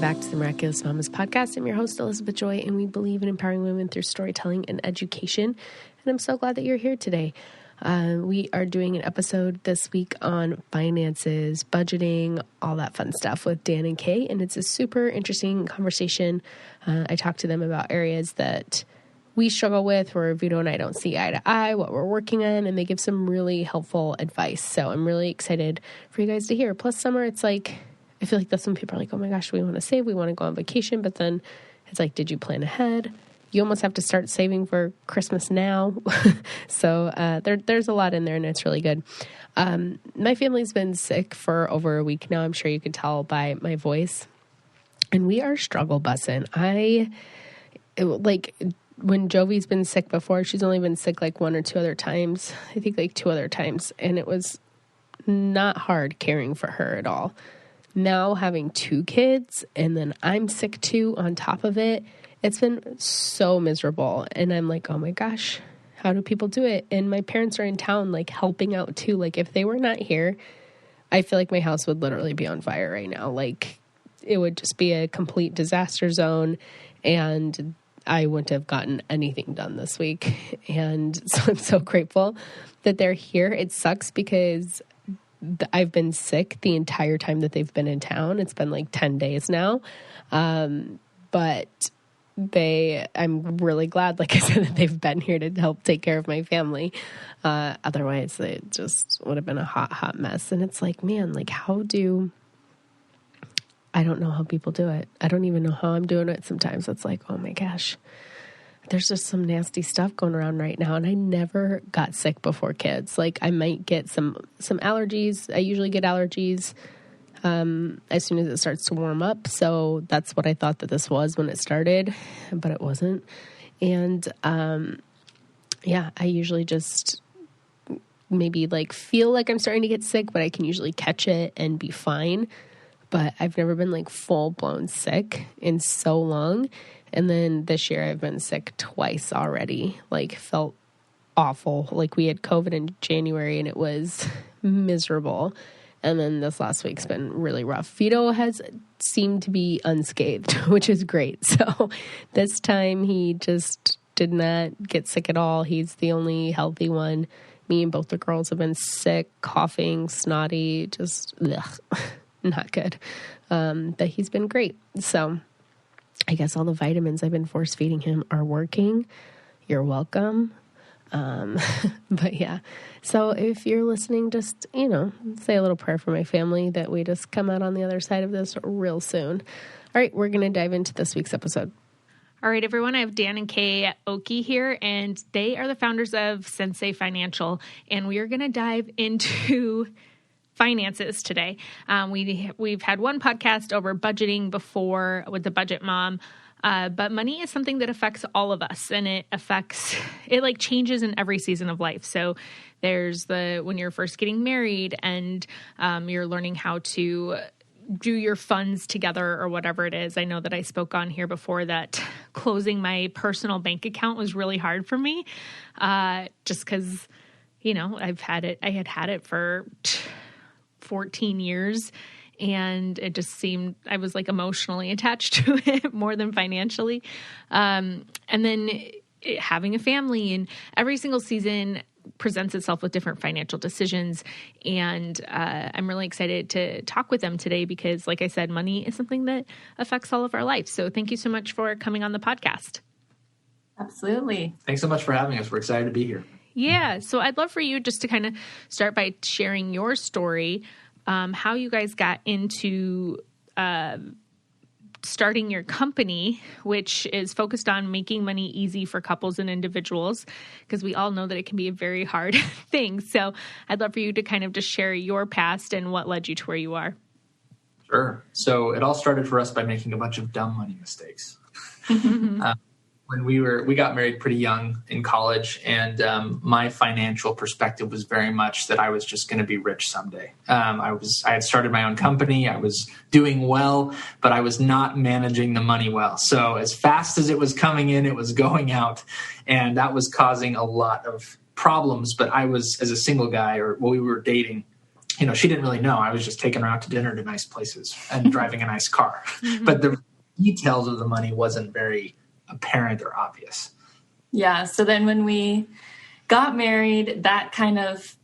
back to the Miraculous Mamas podcast. I'm your host, Elizabeth Joy, and we believe in empowering women through storytelling and education. And I'm so glad that you're here today. We are doing an episode this week on finances, budgeting, all that fun stuff with Dan and Kay. And it's a super interesting conversation. I talked to them about areas that we struggle with, where Vito and I don't see eye to eye, what we're working on, and they give some really helpful advice. So I'm really excited for you guys to hear. Plus, summer, it's like, I feel like that's when people are like, oh my gosh, we want to save, we want to go on vacation. But then it's like, did you plan ahead? You almost have to start saving for Christmas now. So there's a lot in there, and it's really good. My family's been sick for over a week now. I'm sure you could tell by my voice. And we are struggle bussing. When Jovi's been sick before, she's only been sick like one or two other times. I think like two other times. And it was not hard caring for her at all. Now having two kids and then I'm sick too on top of it, it's been so miserable. And I'm like, oh my gosh, how do people do it? And my parents are in town, like helping out too. Like if they were not here, I feel like my house would literally be on fire right now. Like it would just be a complete disaster zone. And I wouldn't have gotten anything done this week. And so I'm so grateful that they're here. It sucks because I've been sick the entire time that they've been in town. It's been like 10 days now. But I'm really glad, like I said, that they've been here to help take care of my family. Otherwise it just would have been a hot mess. And it's like, man, like I don't know how people do it. I don't even know how I'm doing it sometimes. It's like, oh my gosh, there's just some nasty stuff going around right now. And I never got sick before kids. Like I might get some allergies. I usually get allergies as soon as it starts to warm up. So that's what I thought that this was when it started, but it wasn't. And I usually just maybe like feel like I'm starting to get sick, but I can usually catch it and be fine. But I've never been like full blown sick in so long. And then this year I've been sick twice already, like felt awful. Like we had COVID in January and it was miserable. And then this last week's been really rough. Vito has seemed to be unscathed, which is great. So this time he just did not get sick at all. He's the only healthy one. Me and both the girls have been sick, coughing, snotty, just not good. But he's been great. So I guess all the vitamins I've been force feeding him are working. You're welcome. But yeah, so if you're listening, just, say a little prayer for my family that we just come out on the other side of this real soon. All right, we're going to dive into this week's episode. All right, everyone, I have Dan and Kay Oki here, and they are the founders of Sensei Financial, and we are going to dive into finances today. We've had one podcast over budgeting before with the Budget Mom, but money is something that affects all of us, and it like changes in every season of life. So there's when you're first getting married and you're learning how to do your funds together or whatever it is. I know that I spoke on here before that closing my personal bank account was really hard for me, just because, I had had it for 14 years, and it just seemed I was like emotionally attached to it more than financially. And then having a family, and every single season presents itself with different financial decisions. And I'm really excited to talk with them today because, like I said, money is something that affects all of our life. So thank you so much for coming on the podcast. Absolutely. Thanks so much for having us. We're excited to be here. Yeah. So I'd love for you just to kind of start by sharing your story, how you guys got into starting your company, which is focused on making money easy for couples and individuals, because we all know that it can be a very hard thing. So I'd love for you to kind of just share your past and what led you to where you are. Sure. So it all started for us by making a bunch of dumb money mistakes. When we got married pretty young in college, and my financial perspective was very much that I was just going to be rich someday. I had started my own company. I was doing well, but I was not managing the money well. So as fast as it was coming in, it was going out, and that was causing a lot of problems. But I was, as a single guy, we were dating, she didn't really know. I was just taking her out to dinner to nice places and driving a nice car. But the details of the money wasn't very apparent or obvious. Yeah. So then when we got married, that kind of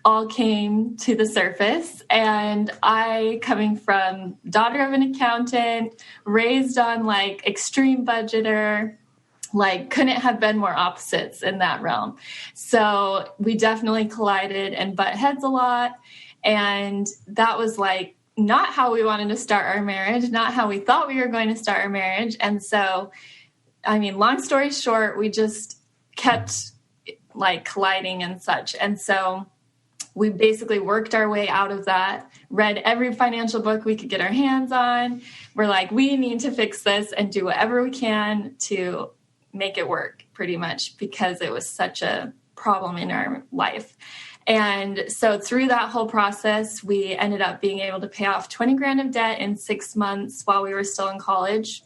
all came to the surface. And I, coming from daughter of an accountant, raised on like extreme budgeter, like couldn't have been more opposites in that realm. So we definitely collided and butt heads a lot. And that was like not how we wanted to start our marriage, not how we thought we were going to start our marriage. And so, I mean, long story short, we just kept like colliding and such. And so we basically worked our way out of that, read every financial book we could get our hands on. We're like, we need to fix this and do whatever we can to make it work, pretty much, because it was such a problem in our life. And so through that whole process, we ended up being able to pay off 20 grand of debt in 6 months while we were still in college.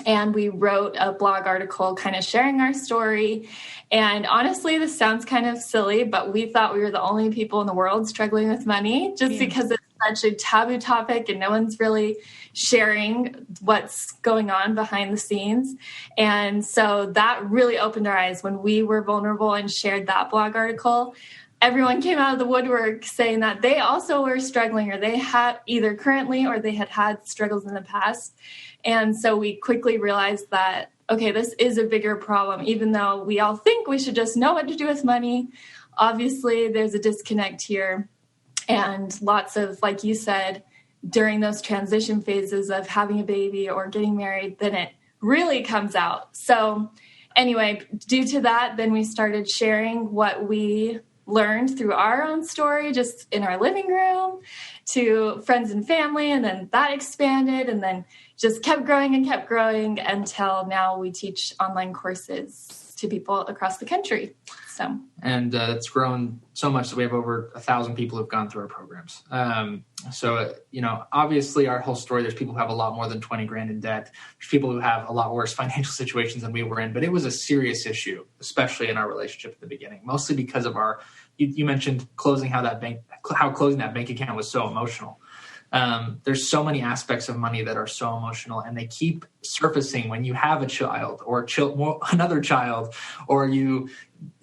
And we wrote a blog article kind of sharing our story. And honestly, this sounds kind of silly, but we thought we were the only people in the world struggling with money just because it's such a taboo topic and no one's really sharing what's going on behind the scenes. And so that really opened our eyes when we were vulnerable and shared that blog article. Everyone came out of the woodwork saying that they also were struggling, or they had either currently or they had struggles in the past. And so we quickly realized that, okay, this is a bigger problem. Even though we all think we should just know what to do with money, obviously there's a disconnect here. And lots of, like you said, during those transition phases of having a baby or getting married, then it really comes out. So anyway, due to that, then we started sharing what we learned through our own story, just in our living room, to friends and family. And then that expanded and then just kept growing until now we teach online courses to people across the country. And it's grown so much that we have over 1,000 people who've gone through our programs. Obviously our whole story, there's people who have a lot more than 20 grand in debt. There's people who have a lot worse financial situations than we were in, but it was a serious issue, especially in our relationship at the beginning, mostly because of you mentioned closing how closing that bank account was so emotional. There's so many aspects of money that are so emotional, and they keep surfacing when you have a child or another child, or you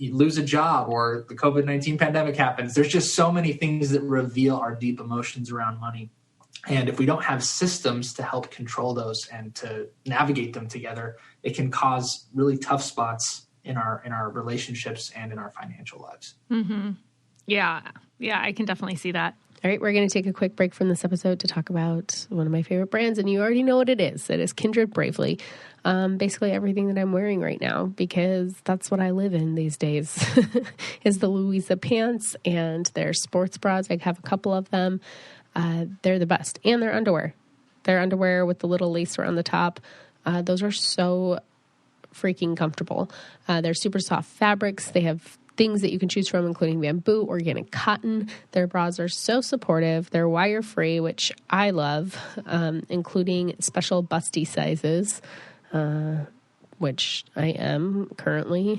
lose a job, or the COVID-19 pandemic happens. There's just so many things that reveal our deep emotions around money. And if we don't have systems to help control those and to navigate them together, it can cause really tough spots in our relationships and in our financial lives. Mm-hmm. Yeah, I can definitely see that. All right, we're going to take a quick break from this episode to talk about one of my favorite brands, and you already know what it is. It is Kindred Bravely. Basically everything that I'm wearing right now, because that's what I live in these days, is the Louisa pants and their sports bras. I have a couple of them. They're the best. And their underwear. Their underwear with the little lace around the top. Those are so freaking comfortable. They're super soft fabrics. They have things that you can choose from, including bamboo, organic cotton. Their bras are so supportive. They're wire-free, which I love, including special busty sizes, which I am currently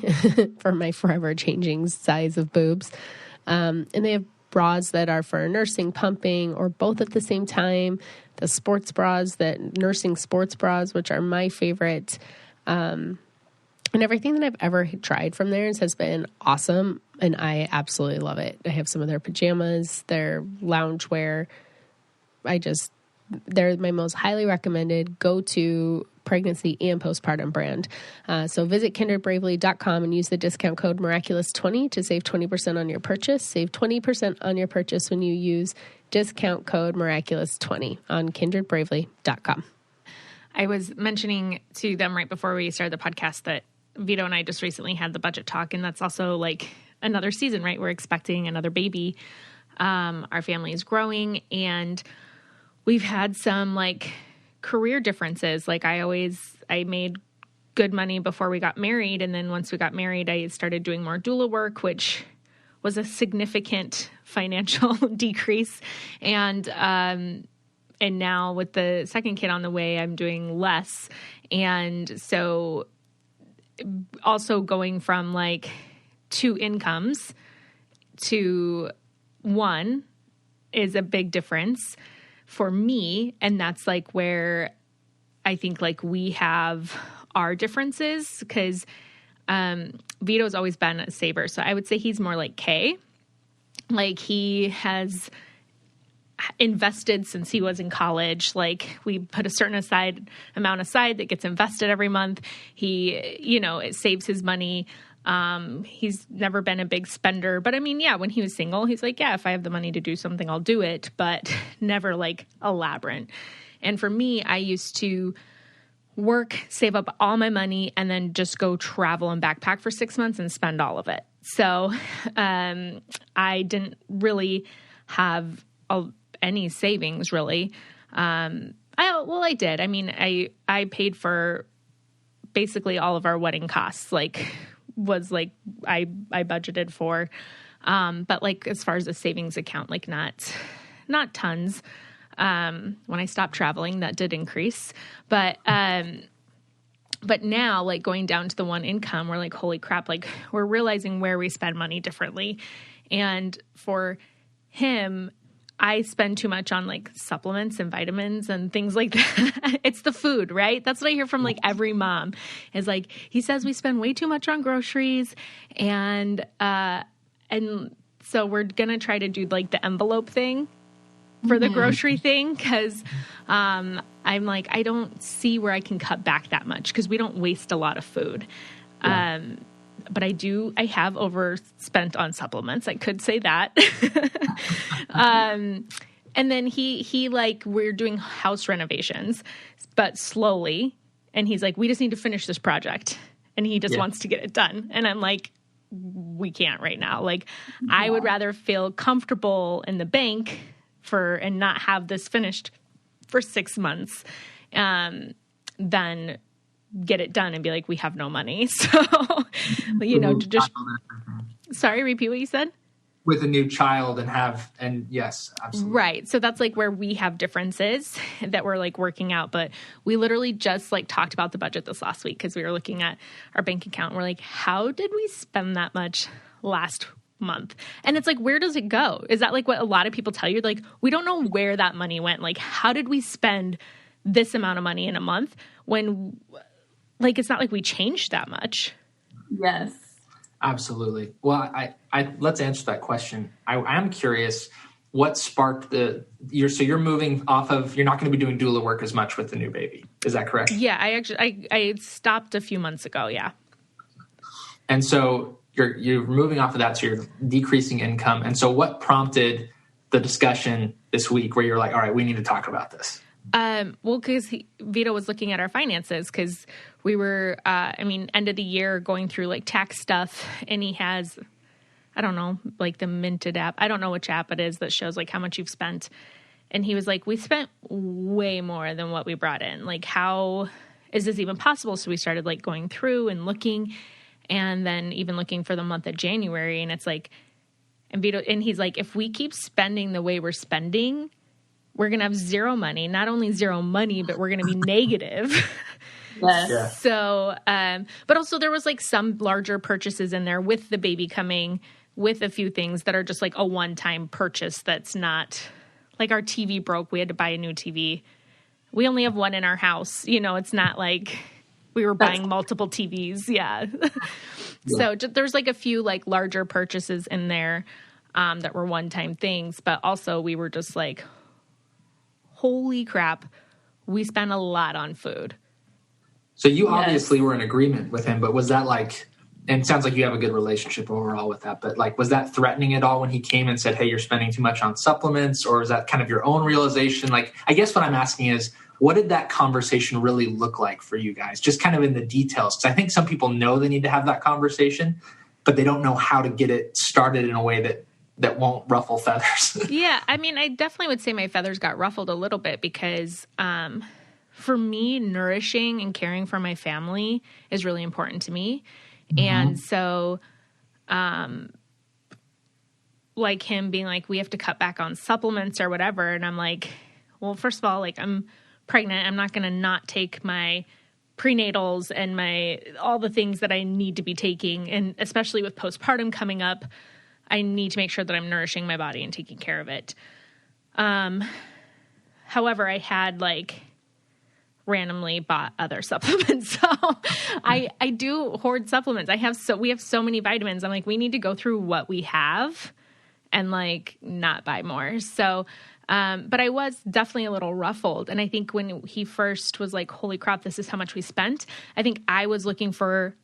for my forever changing size of boobs. And they have bras that are for nursing, pumping, or both at the same time. The sports bras, nursing sports bras, which are my favorite. And everything that I've ever tried from theirs has been awesome, and I absolutely love it. I have some of their pajamas, their loungewear. They're my most highly recommended go-to pregnancy and postpartum brand. So visit kindredbravely.com and use the discount code Miraculous20 to save 20% on your purchase. Save 20% on your purchase when you use discount code Miraculous20 on kindredbravely.com. I was mentioning to them right before we started the podcast that Vito and I just recently had the budget talk, and that's also like another season, right? We're expecting another baby. Our family is growing, and we've had some like career differences. Like I made good money before we got married. And then once we got married, I started doing more doula work, which was a significant financial decrease. And now with the second kid on the way, I'm doing less. And so also going from like 2 incomes to 1 is a big difference for me. And that's like where I think like we have our differences, because Vito's always been a saver. So I would say he's more like Kay. Like he has invested since he was in college. Like we put a certain amount aside that gets invested every month. He, you know, it saves his money. He's never been a big spender, but I mean, yeah, when he was single, he's like, yeah, if I have the money to do something, I'll do it, but never like elaborate. And for me, I used to work, save up all my money, and then just go travel and backpack for 6 months and spend all of it. So, I didn't really have any savings really. I did. I mean, I paid for basically all of our wedding costs, like was like, I budgeted for, but like, as far as a savings account, like not tons. When I stopped traveling, that did increase, but now like going down to the one income, we're like, holy crap, like we're realizing where we spend money differently. And for him, I spend too much on like supplements and vitamins and things like that. It's the food, right? That's what I hear from like every mom is like, he says we spend way too much on groceries. And so we're going to try to do like the envelope thing for the grocery thing. Cause, I'm like, I don't see where I can cut back that much, cause we don't waste a lot of food. Yeah. But I have overspent on supplements. I could say that. And then he like, we're doing house renovations, but slowly. And he's like, we just need to finish this project. And he just wants to get it done. And I'm like, we can't right now. Like, I would rather feel comfortable in the bank and not have this finished for 6 months, than get it done and be like, we have no money. So, you know, to just, sorry, repeat what you said. With a new child and yes, absolutely. Right. So that's like where we have differences that we're like working out. But we literally just like talked about the budget this last week, because we were looking at our bank account. And we're like, how did we spend that much last month? And it's like, where does it go? Is that like what a lot of people tell you? Like, we don't know where that money went. Like, how did we spend this amount of money in a month when like, it's not like we changed that much. Yes. Absolutely. Well, I let's answer that question. I am curious what sparked you're moving off of, you're not going to be doing doula work as much with the new baby. Is that correct? Yeah. I stopped a few months ago. Yeah. And so you're moving off of that. So you're decreasing income. And so what prompted the discussion this week where you're like, all right, we need to talk about this? Well, because Vito was looking at our finances, because we were, end of the year going through like tax stuff, and he has, I don't know, like the Minted app. I don't know which app it is that shows like how much you've spent. And he was like, we spent way more than what we brought in. Like, how is this even possible? So we started like going through and looking, and then even looking for the month of January. And it's like, and he's like, if we keep spending the way we're spending, we're going to have zero money. Not only zero money, but we're going to be negative. Yes. Yeah. So, but also there was like some larger purchases in there with the baby coming, with a few things that are just like a one-time purchase. That's not like, our TV broke. We had to buy a new TV. We only have one in our house. You know, it's not like we were buying multiple TVs. Yeah. So there's like a few like larger purchases in there, that were one-time things, but also we were just like, holy crap, we spent a lot on food. So you obviously were in agreement with him, but was that like, and it sounds like you have a good relationship overall with that, but like, was that threatening at all when he came and said, hey, you're spending too much on supplements? Or is that kind of your own realization? Like, I guess what I'm asking is, what did that conversation really look like for you guys? Just kind of in the details. Because I think some people know they need to have that conversation, but they don't know how to get it started in a way that won't ruffle feathers. Yeah. I mean, I definitely would say my feathers got ruffled a little bit, because for me, nourishing and caring for my family is really important to me. Mm-hmm. And so like him being like, we have to cut back on supplements or whatever. And I'm like, well, first of all, like, I'm pregnant. I'm not going to not take my prenatals and all the things that I need to be taking. And especially with postpartum coming up, I need to make sure that I'm nourishing my body and taking care of it. However, I had like randomly bought other supplements. So I do hoard supplements. We have so many vitamins. I'm like, we need to go through what we have and like not buy more. So, but I was definitely a little ruffled. And I think when he first was like, holy crap, this is how much we spent. I think I was looking for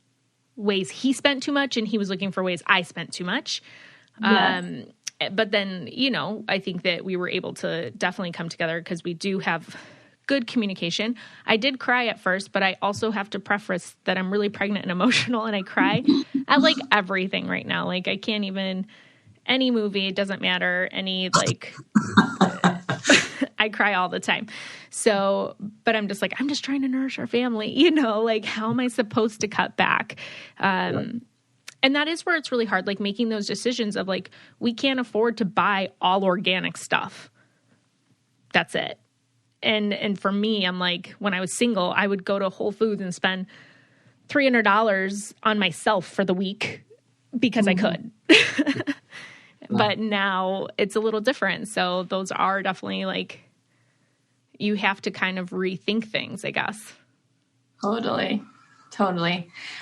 ways he spent too much and he was looking for ways I spent too much. Yeah. But then, I think that we were able to definitely come together because we do have good communication. I did cry at first, but I also have to preface that I'm really pregnant and emotional, and I cry at like everything right now. Like I can't even, any movie, it doesn't matter. I cry all the time. So, but I'm just like, I'm just trying to nourish our family, like how am I supposed to cut back? And that is where it's really hard, like making those decisions of like, we can't afford to buy all organic stuff. That's it. And for me, I'm like, when I was single, I would go to Whole Foods and spend $300 on myself for the week because I could. But now it's a little different. So those are definitely like, you have to kind of rethink things, I guess. Totally.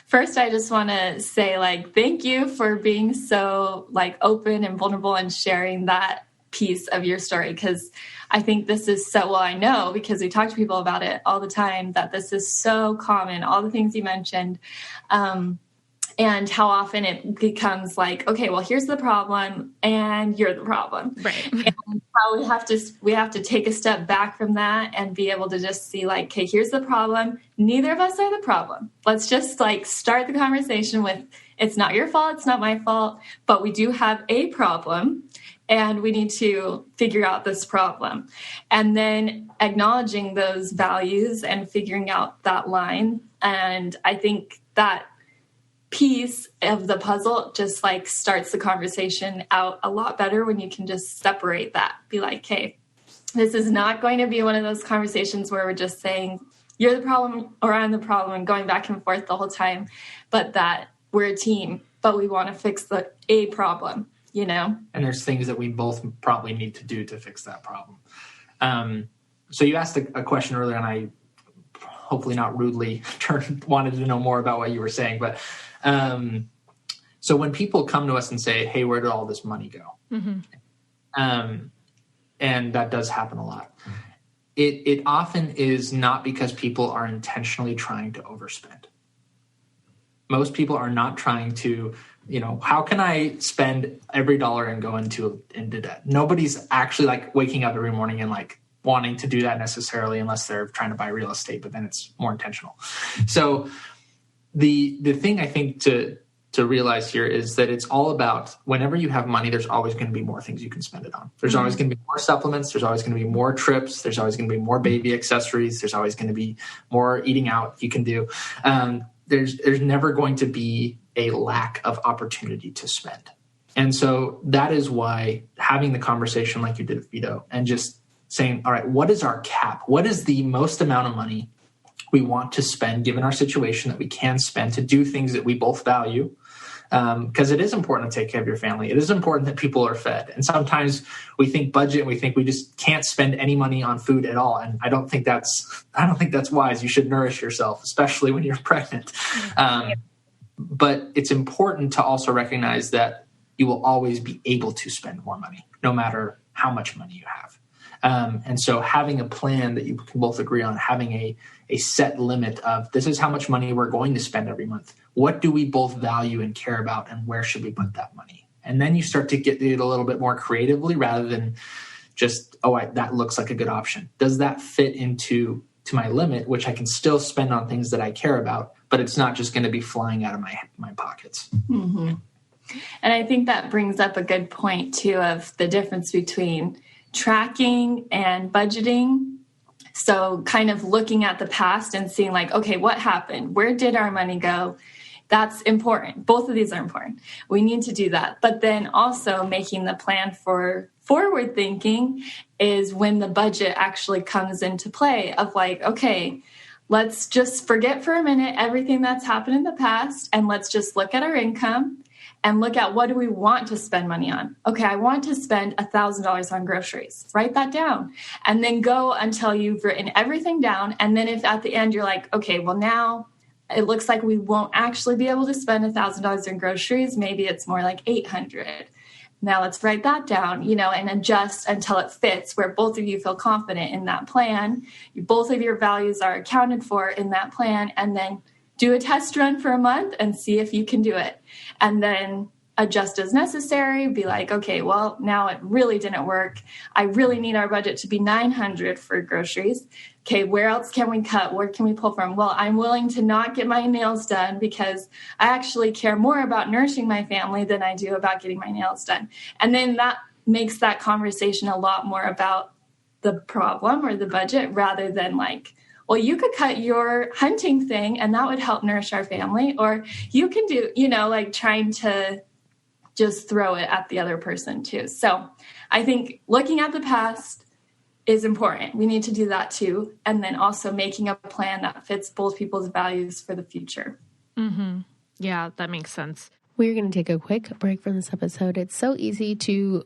First, I just want to say like, thank you for being so like open and vulnerable and sharing that piece of your story. Because I think this is I know because we talk to people about it all the time that this is so common, all the things you mentioned, and how often it becomes like, okay, well, here's the problem and you're the problem. Right. And how we have to take a step back from that and be able to just see like, okay, here's the problem. Neither of us are the problem. Let's just like start the conversation with, it's not your fault. It's not my fault, but we do have a problem. And we need to figure out this problem. And then acknowledging those values and figuring out that line. And I think that piece of the puzzle just like starts the conversation out a lot better when you can just separate that. Be like, hey, this is not going to be one of those conversations where we're just saying, you're the problem or I'm the problem and going back and forth the whole time. But that we're a team, but we want to fix a problem. And there's things that we both probably need to do to fix that problem. So you asked a question earlier, and I hopefully not rudely wanted to know more about what you were saying. But so when people come to us and say, hey, where did all this money go? Mm-hmm. And that does happen a lot. It often is not because people are intentionally trying to overspend. Most people are not trying to, how can I spend every dollar and go into debt? Nobody's actually like waking up every morning and like wanting to do that necessarily unless they're trying to buy real estate, but then it's more intentional. So the thing I think to realize here is that it's all about whenever you have money, there's always going to be more things you can spend it on. There's always going to be more supplements. There's always going to be more trips. There's always going to be more baby accessories. There's always going to be more eating out you can do. There's never going to be a lack of opportunity to spend. And so that is why having the conversation like you did with Vito and just saying, all right, what is our cap? What is the most amount of money we want to spend given our situation that we can spend to do things that we both value? Because it is important to take care of your family. It is important that people are fed. And sometimes we think budget and we think we just can't spend any money on food at all. And I don't think that's wise. You should nourish yourself, especially when you're pregnant. But it's important to also recognize that you will always be able to spend more money, no matter how much money you have. And so having a plan that you can both agree on, having a set limit of this is how much money we're going to spend every month. What do we both value and care about, and where should we put that money? And then you start to get it a little bit more creatively rather than just, that looks like a good option. Does that fit into my limit, which I can still spend on things that I care about, but it's not just going to be flying out of my pockets. Mm-hmm. And I think that brings up a good point too of the difference between tracking and budgeting. So kind of looking at the past and seeing like, okay, what happened? Where did our money go? That's important. Both of these are important. We need to do that. But then also making the plan for forward thinking is when the budget actually comes into play of like, okay, let's just forget for a minute everything that's happened in the past and let's just look at our income and look at what do we want to spend money on. Okay, I want to spend $1,000 on groceries. Write that down. And then go until you've written everything down. And then if at the end you're like, okay, well now it looks like we won't actually be able to spend $1,000 in groceries. Maybe it's more like $800. Now let's write that down, and adjust until it fits where both of you feel confident in that plan. Both of your values are accounted for in that plan, and then do a test run for a month and see if you can do it. And then adjust as necessary. Be like, okay, well, now it really didn't work. I really need our budget to be $900 for groceries. Okay, where else can we cut? Where can we pull from? Well, I'm willing to not get my nails done because I actually care more about nourishing my family than I do about getting my nails done. And then that makes that conversation a lot more about the problem or the budget rather than like, well, you could cut your hunting thing and that would help nourish our family. Or you can do, like trying to just throw it at the other person too. So I think looking at the past is important. We need to do that too. And then also making a plan that fits both people's values for the future. Mm-hmm. Yeah, that makes sense. We're going to take a quick break from this episode. It's so easy to,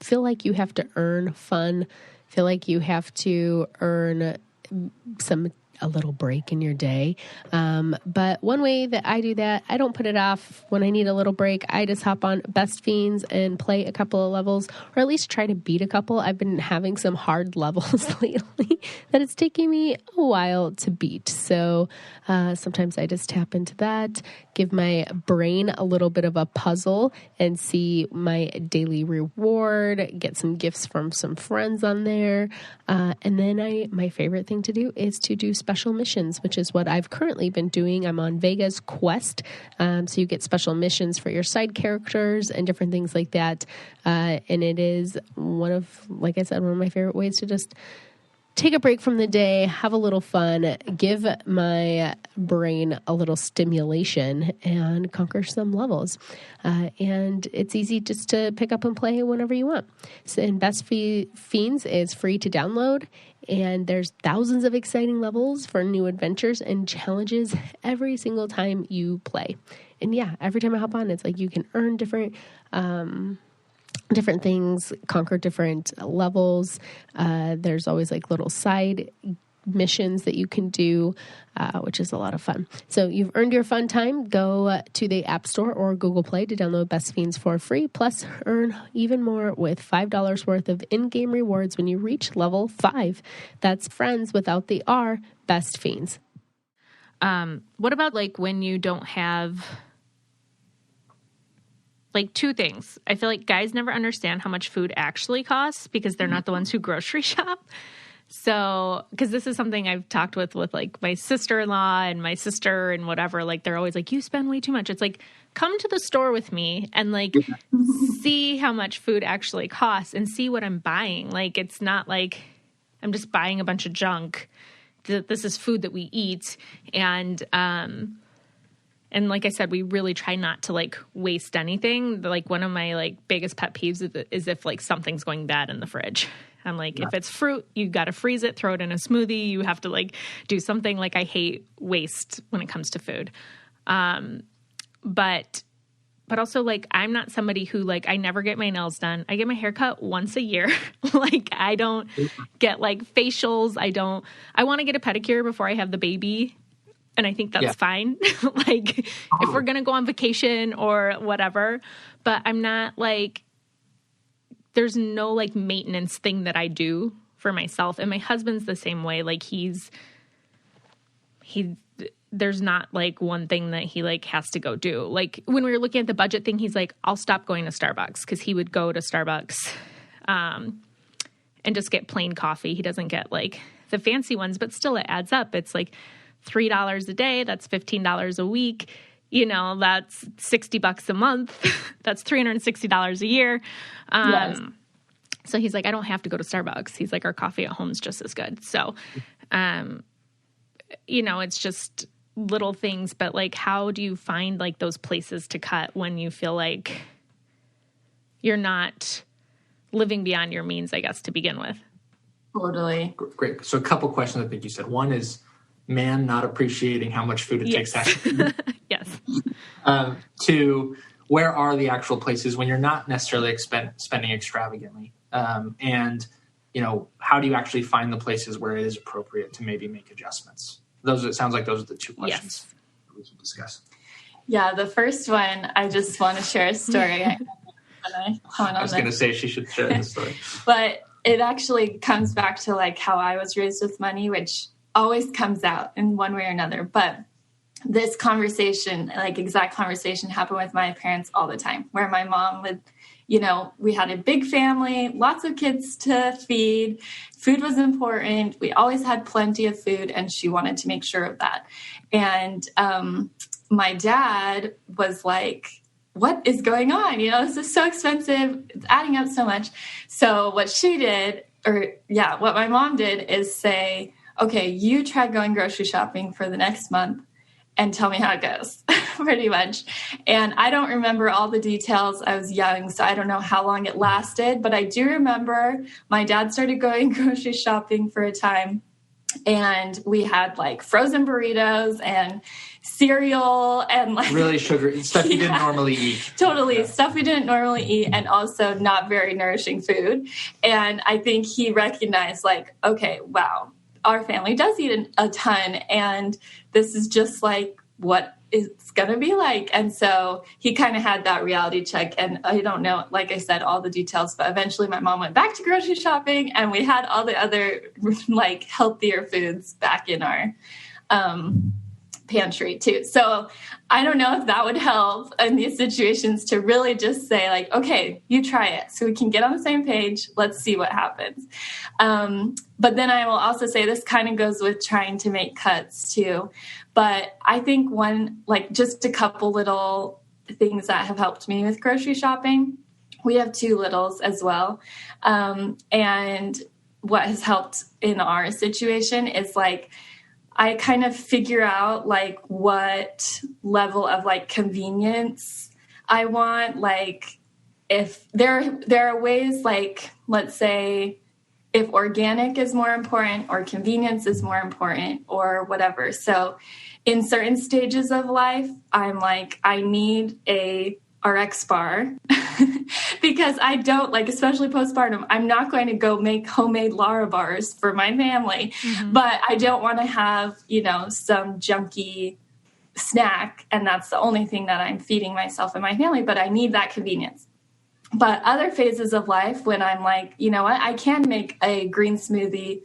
feel like you have to earn fun, feel like you have to earn a little break in your day. But one way that I do that, I don't put it off when I need a little break. I just hop on Best Fiends and play a couple of levels, or at least try to beat a couple. I've been having some hard levels lately that it's taking me a while to beat. So sometimes I just tap into that, give my brain a little bit of a puzzle and see my daily reward, get some gifts from some friends on there. And then my favorite thing to do is to do special missions, which is what I've currently been doing. I'm on Vega's Quest. So you get special missions for your side characters and different things like that. And it is like I said, one of my favorite ways to just take a break from the day, have a little fun, give my brain a little stimulation, and conquer some levels. And it's easy just to pick up and play whenever you want. So, and Best Fiends is free to download, and there's thousands of exciting levels for new adventures and challenges every single time you play. And yeah, every time I hop on, it's like you can earn different things, conquer different levels. There's always like little side missions that you can do, which is a lot of fun. So you've earned your fun time. Go to the App Store or Google Play to download Best Fiends for free. Plus, earn even more with $5 worth of in-game rewards when you reach level 5. That's friends without the R, Best Fiends. What about like when you don't have... Like two things. I feel like guys never understand how much food actually costs because they're not the ones who grocery shop. So, because this is something I've talked with like my sister-in-law and my sister and whatever, like they're always like, you spend way too much. It's like, come to the store with me and like see how much food actually costs and see what I'm buying. Like, it's not like I'm just buying a bunch of junk. This is food that we eat. And like I said, we really try not to like waste anything. Like one of my like biggest pet peeves is if like something's going bad in the fridge. I'm like, if it's fruit, you got to freeze it, throw it in a smoothie. You have to like do something. Like I hate waste when it comes to food. But also like, I'm not somebody who like, I never get my nails done. I get my hair cut once a year. Like I don't get like facials. I want to get a pedicure before I have the baby. And I think that's fine. Like if we're going to go on vacation or whatever, but I'm not like, there's no like maintenance thing that I do for myself. And my husband's the same way. Like there's not like one thing that he like has to go do. Like when we were looking at the budget thing, he's like, I'll stop going to Starbucks, because he would go to Starbucks and just get plain coffee. He doesn't get like the fancy ones, but still it adds up. It's like $3 a day. That's $15 a week. That's $60 a month. That's $360 a year. Yes. So he's like, I don't have to go to Starbucks. He's like, our coffee at home is just as good. So, it's just little things, but like, how do you find like those places to cut when you feel like you're not living beyond your means, I guess, to begin with? Totally. Great. So a couple questions I think you said. One is, man not appreciating how much food it takes to actually Yes. to where are the actual places when you're not necessarily spending extravagantly, and how do you actually find the places where it is appropriate to maybe make adjustments? It sounds like those are the two questions we can discuss. Yeah, the first one, I just want to share a story. I was going to say she should share the story, but it actually comes back to like how I was raised with money, which always comes out in one way or another. But this conversation, like exact conversation, happened with my parents all the time, where my mom would, we had a big family, lots of kids to feed. Food was important. We always had plenty of food, and she wanted to make sure of that. And my dad was like, what is going on? This is so expensive. It's adding up so much. So what what my mom did is say, okay, you try going grocery shopping for the next month and tell me how it goes, pretty much. And I don't remember all the details. I was young, so I don't know how long it lasted. But I do remember my dad started going grocery shopping for a time. And we had like frozen burritos and cereal and like really sugar stuff you didn't normally eat. Totally. Yeah. Stuff we didn't normally eat, and also not very nourishing food. And I think he recognized like, okay, wow, our family does eat a ton, and this is just like what it's going to be like. And so he kind of had that reality check. And I don't know, like I said, all the details, but eventually my mom went back to grocery shopping, and we had all the other like healthier foods back in our pantry too. So I don't know if that would help in these situations to really just say like, okay, you try it so we can get on the same page. Let's see what happens. But then I will also say this kind of goes with trying to make cuts too. But I think just a couple little things that have helped me with grocery shopping. We have 2 littles as well. And what has helped in our situation is like, I kind of figure out like what level of like convenience I want. Like if there are ways, like, let's say if organic is more important or convenience is more important or whatever. So in certain stages of life, I'm like, I need a RX bar because I don't like, especially postpartum, I'm not going to go make homemade Lara bars for my family, but I don't want to have, some junky snack. And that's the only thing that I'm feeding myself and my family, but I need that convenience. But other phases of life when I'm like, you know what, I can make a green smoothie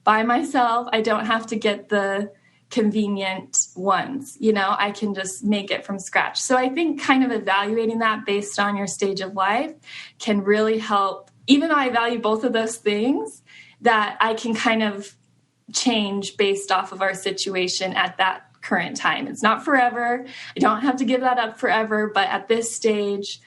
by myself. I don't have to get the convenient ones, I can just make it from scratch. So I think kind of evaluating that based on your stage of life can really help. Even though I value both of those things, that I can kind of change based off of our situation at that current time. It's not forever. I don't have to give that up forever, but at this stage,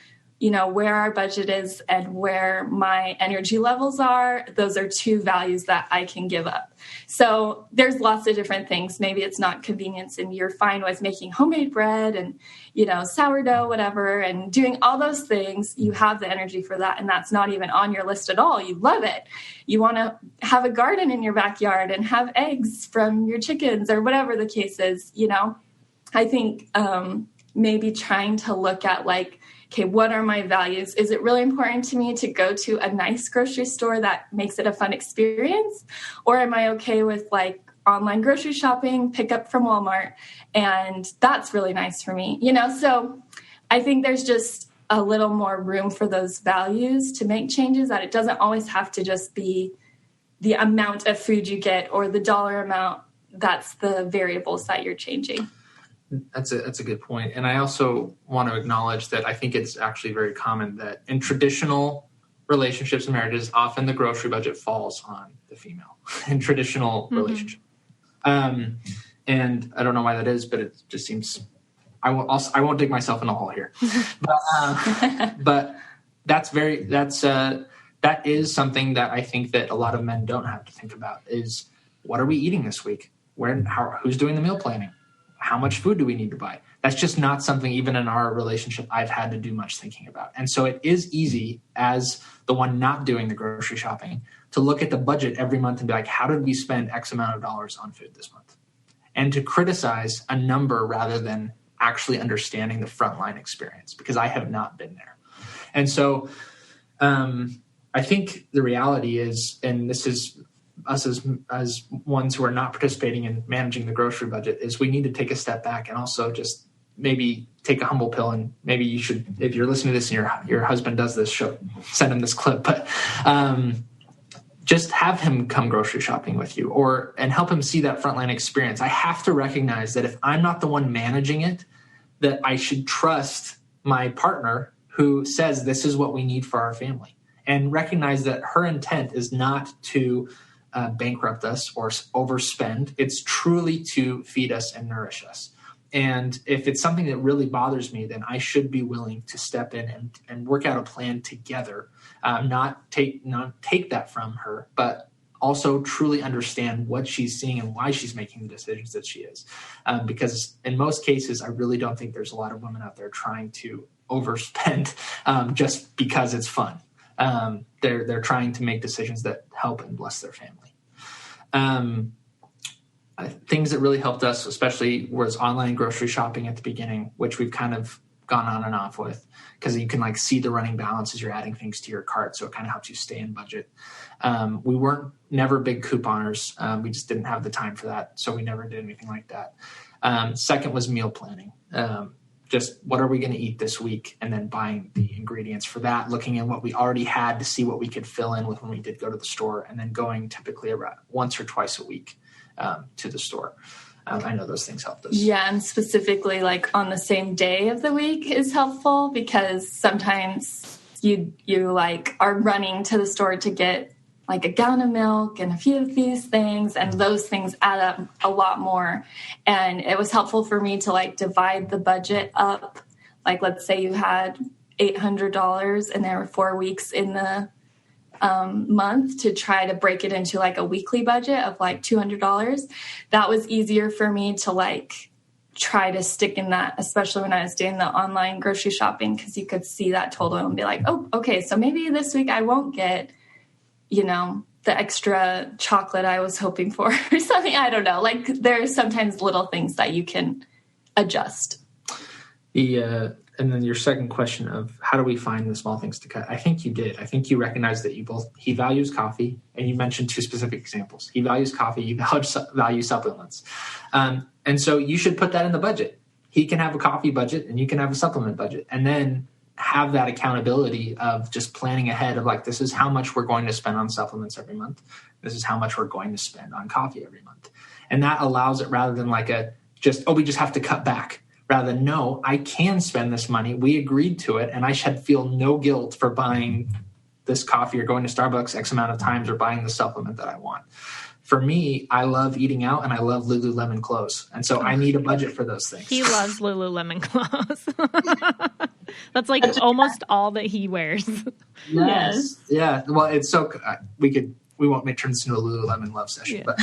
where our budget is and where my energy levels are, those are 2 values that I can give up. So there's lots of different things. Maybe it's not convenience and you're fine with making homemade bread and, sourdough, whatever, and doing all those things. You have the energy for that. And that's not even on your list at all. You love it. You want to have a garden in your backyard and have eggs from your chickens or whatever the case is, I think maybe trying to look at like, okay, what are my values? Is it really important to me to go to a nice grocery store that makes it a fun experience? Or am I okay with like online grocery shopping, pick up from Walmart? And that's really nice for me, So I think there's just a little more room for those values to make changes, that it doesn't always have to just be the amount of food you get or the dollar amount. That's the variables that you're changing. That's a good point. And I also want to acknowledge that I think it's actually very common that in traditional relationships and marriages, often the grocery budget falls on the female in traditional relationships. And I don't know why that is, but it just seems, I won't dig myself in a hole here, but that is something that I think that a lot of men don't have to think about is, what are we eating this week? Who's doing the meal planning? How much food do we need to buy? That's just not something, even in our relationship, I've had to do much thinking about. And so it is easy, as the one not doing the grocery shopping, to look at the budget every month and be like, how did we spend X amount of dollars on food this month? and to criticize a number rather than actually understanding the frontline experience, because I have not been there. And so I think the reality is, and this is us as ones who are not participating in managing the grocery budget, is we need to take a step back and also just maybe take a humble pill. And maybe you should, if you're listening to this and your husband does this, send him this clip, but just have him come grocery shopping with you, and help him see that frontline experience. I have to recognize that if I'm not the one managing it, that I should trust my partner who says this is what we need for our family, and recognize that her intent is not to bankrupt us or overspend. It's truly to feed us and nourish us. And if it's something that really bothers me, then I should be willing to step in and work out a plan together, not take that from her, but also truly understand what she's seeing and why she's making the decisions that she is. Because in most cases, I really don't think there's a lot of women out there trying to overspend just because it's fun. They're trying to make decisions that help and bless their family. Things that really helped us, especially, was online grocery shopping at the beginning, which we've kind of gone on and off with, because you can see the running balance as you're adding things to your cart. So it kind of helps you stay in budget. We weren't never big couponers. We just didn't have the time for that. So we never did anything like that. Second was meal planning. Just what are we going to eat this week? And then buying the ingredients for that, looking at what we already had to see what we could fill in with when we did go to the store, and then going typically around once or twice a week to the store. I know those things helped us. Yeah, and specifically on the same day of the week is helpful, because sometimes you are running to the store to get a gallon of milk and a few of these things, and those things add up a lot more. And it was helpful for me to divide the budget up. Let's say you had $800 and there were 4 weeks in the month, to try to break it into a weekly budget of $200. That was easier for me to try to stick in that, especially when I was doing the online grocery shopping, because you could see that total and be oh, okay, so maybe this week I won't get the extra chocolate I was hoping for or something. I don't know. There's sometimes little things that you can adjust. And then your second question of how do we find the small things to cut? I think you did. I think you recognized that he values coffee, and you mentioned 2 specific examples. He values coffee, you value supplements. And so you should put that in the budget. He can have a coffee budget and you can have a supplement budget, and then have that accountability of just planning ahead of this is how much we're going to spend on supplements every month. This is how much we're going to spend on coffee every month. And that allows it, rather than we just have to cut back, rather than, no, I can spend this money. We agreed to it, and I should feel no guilt for buying this coffee or going to Starbucks X amount of times or buying the supplement that I want. For me, I love eating out and I love Lululemon clothes. And so I need a budget for those things. He loves Lululemon clothes. That's almost all that he wears. Yes. Yeah. Well, it's so, we won't turn this into a Lululemon love session, but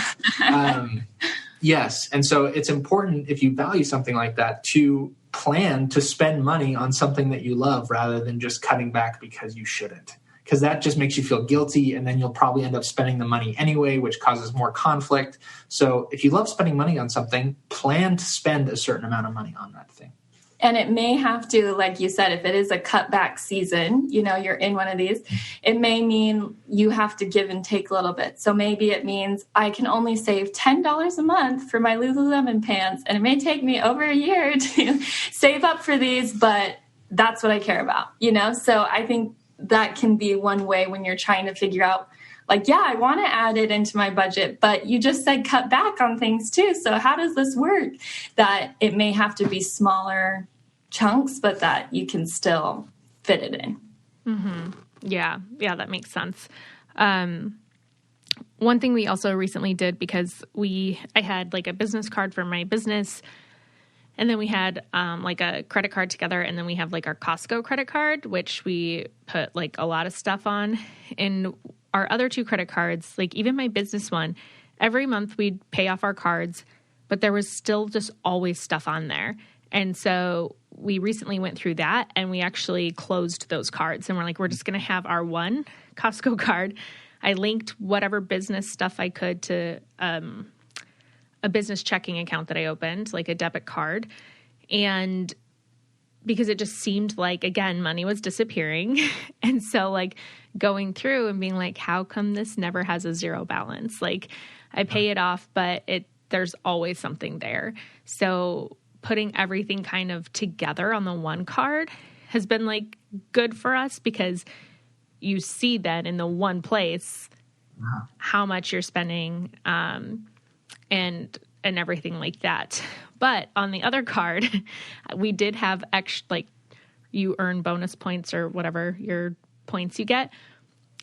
yes. And so it's important, if you value something like that, to plan to spend money on something that you love, rather than just cutting back because you shouldn't. Because that just makes you feel guilty, and then you'll probably end up spending the money anyway, which causes more conflict. So if you love spending money on something, plan to spend a certain amount of money on that thing. And it may have to, like you said, if it is a cutback season, you're in one of these, it may mean you have to give and take a little bit. So maybe it means I can only save $10 a month for my Lululemon pants, and it may take me over a year to save up for these, but that's what I care about, So I think that can be one way when you're trying to figure out, I want to add it into my budget, but you just said cut back on things too. So how does this work? That it may have to be smaller chunks, but that you can still fit it in. Mm-hmm. Yeah, that makes sense. One thing we also recently did, because I had a business card for my business, and then we had a credit card together, and then we have our Costco credit card, which we put a lot of stuff on. And our other 2 credit cards, even my business one, every month we'd pay off our cards, but there was still just always stuff on there. And so we recently went through that, and we actually closed those cards, and we're just going to have our one Costco card. I linked whatever business stuff I could to a business checking account that I opened, like a debit card. And because it just seemed like, again, money was disappearing. And so like going through and being like, how come this never has a zero balance? Like I pay it off, but there's always something there. So putting everything kind of together on the one card has been like good for us, because you see then in the one place how much you're spending, and everything like that. But on the other card, we did have extra, like you earn bonus points or whatever your points you get.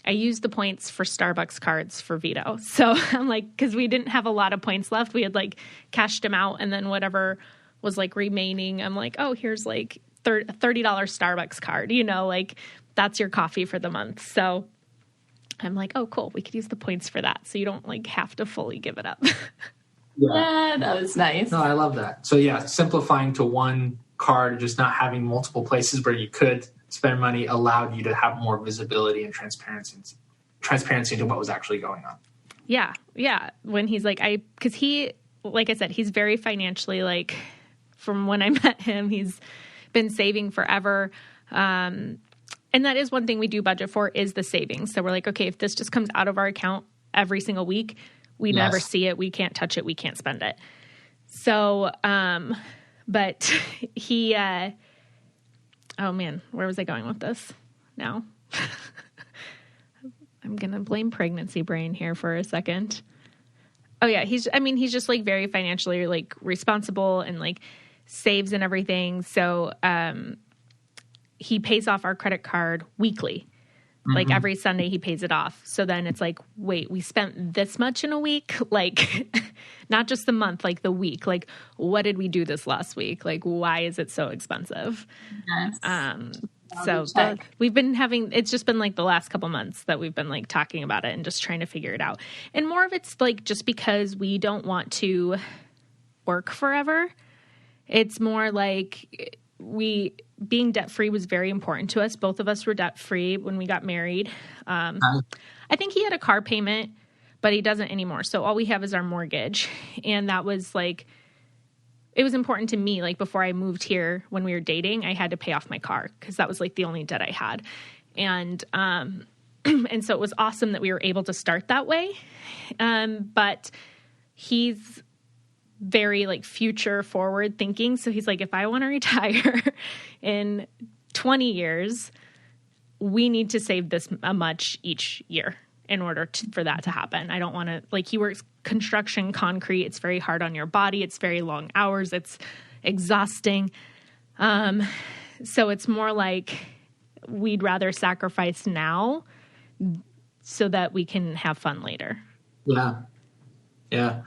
I used the points for Starbucks cards for Vito. So I'm like, because we didn't have a lot of points left, we had like cashed them out, and then whatever was like remaining, I'm like, oh, here's like $30 Starbucks card, like that's your coffee for the month. So I'm like, oh, cool. We could use the points for that. So you don't like have to fully give it up. Yeah, that was nice. No, I love that. So yeah, simplifying to one card, just not having multiple places where you could spend money, allowed you to have more visibility and transparency into what was actually going on. Yeah. Yeah. When he's like, because he, like I said, he's very financially, like from when I met him, he's been saving forever. And that is one thing we do budget for, is the savings. So we're like, okay, if this just comes out of our account every single week, we never see it. We can't touch it. We can't spend it. So, but he, oh man, where was I going with this now? I'm going to blame pregnancy brain here for a second. Oh yeah. He's just like very financially like responsible and like saves and everything. So, he pays off our credit card weekly. Like every Sunday he pays it off. So then it's like, wait, we spent this much in a week? Like not just the month, like the week. Like what did we do this last week? Like why is it so expensive? Yes. We've been it's just been like the last couple months that we've been like talking about it and just trying to figure it out. And more of it's like just because we don't want to work forever. It's more like being debt-free was very important to us. Both of us were debt-free when we got married. I think he had a car payment, but he doesn't anymore. So all we have is our mortgage. And that was like, it was important to me. Like before I moved here, when we were dating, I had to pay off my car because that was like the only debt I had. And, and so it was awesome that we were able to start that way. But he's very like future forward thinking. So he's like, if I want to retire in 20 years, we need to save this much each year in order for that to happen. I don't want to, like, he works construction, concrete. It's very hard on your body. It's very long hours. It's exhausting. So it's more like we'd rather sacrifice now so that we can have fun later. Yeah. Yeah.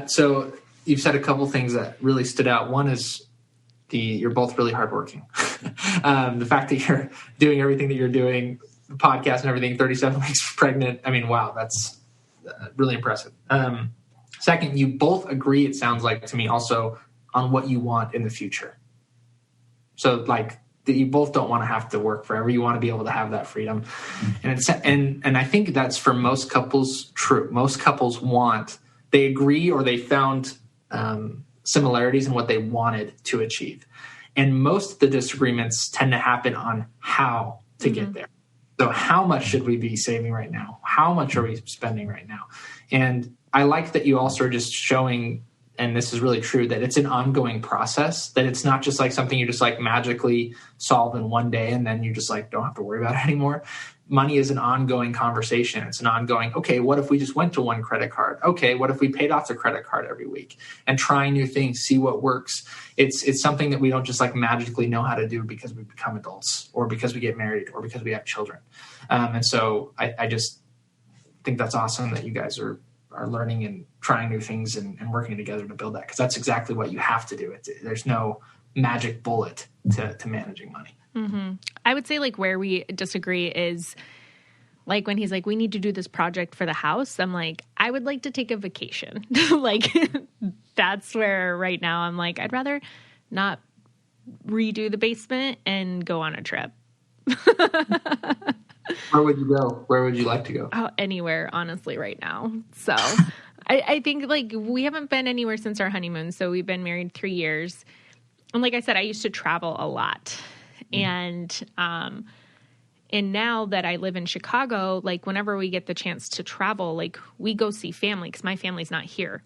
So you've said a couple things that really stood out. One is you're both really hardworking. The fact that you're doing everything that you're doing, the podcast and everything, 37 weeks pregnant. I mean, wow, that's really impressive. Second, you both agree, it sounds like to me also, on what you want in the future. So like that you both don't want to have to work forever. You want to be able to have that freedom. And I think that's for most couples true. Most couples they agree or they found similarities in what they wanted to achieve. And most of the disagreements tend to happen on how to get there. So how much should we be saving right now? How much are we spending right now? And I like that you also are just showing, and this is really true, that it's an ongoing process, that it's not just like something you just like magically solve in one day and then you just like don't have to worry about it anymore. Money is an ongoing conversation. It's an ongoing, okay, what if we just went to one credit card? Okay, what if we paid off the credit card every week and trying new things, see what works? It's something that we don't just like magically know how to do because we become adults or because we get married or because we have children. And so I just think that's awesome that you guys are learning and trying new things and working together to build that, because that's exactly what you have to do. There's no magic bullet to managing money. Mm-hmm. I would say like where we disagree is like when he's like, we need to do this project for the house. I'm like, I would like to take a vacation. Like that's where right now I'm like, I'd rather not redo the basement and go on a trip. Where would you go? Where would you like to go? Oh, anywhere, honestly, right now. So I think like we haven't been anywhere since our honeymoon. So we've been married 3 years. And like I said, I used to travel a lot. And now that I live in Chicago, like whenever we get the chance to travel, like we go see family because my family's not here.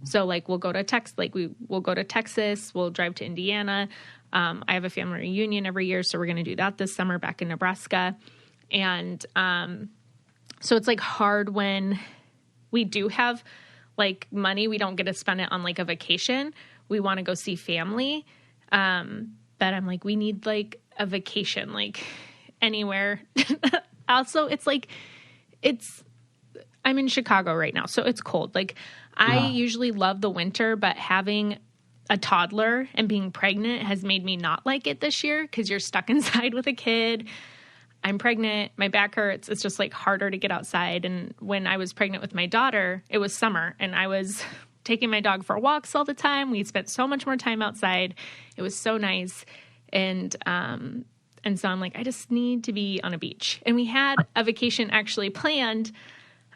So like we'll go to we'll go to Texas, we'll drive to Indiana. I have a family reunion every year, so we're going to do that this summer back in Nebraska. And so it's like hard when we do have like money, we don't get to spend it on like a vacation. We want to go see family. But I'm like, we need like a vacation, like anywhere. Also, it's like, I'm in Chicago right now, so it's cold. Like I usually love the winter, but having a toddler and being pregnant has made me not like it this year because you're stuck inside with a kid. I'm pregnant. My back hurts. It's just like harder to get outside. And when I was pregnant with my daughter, it was summer and I was taking my dog for walks all the time. We spent so much more time outside. It was so nice. And so I'm like, I just need to be on a beach. And we had a vacation actually planned.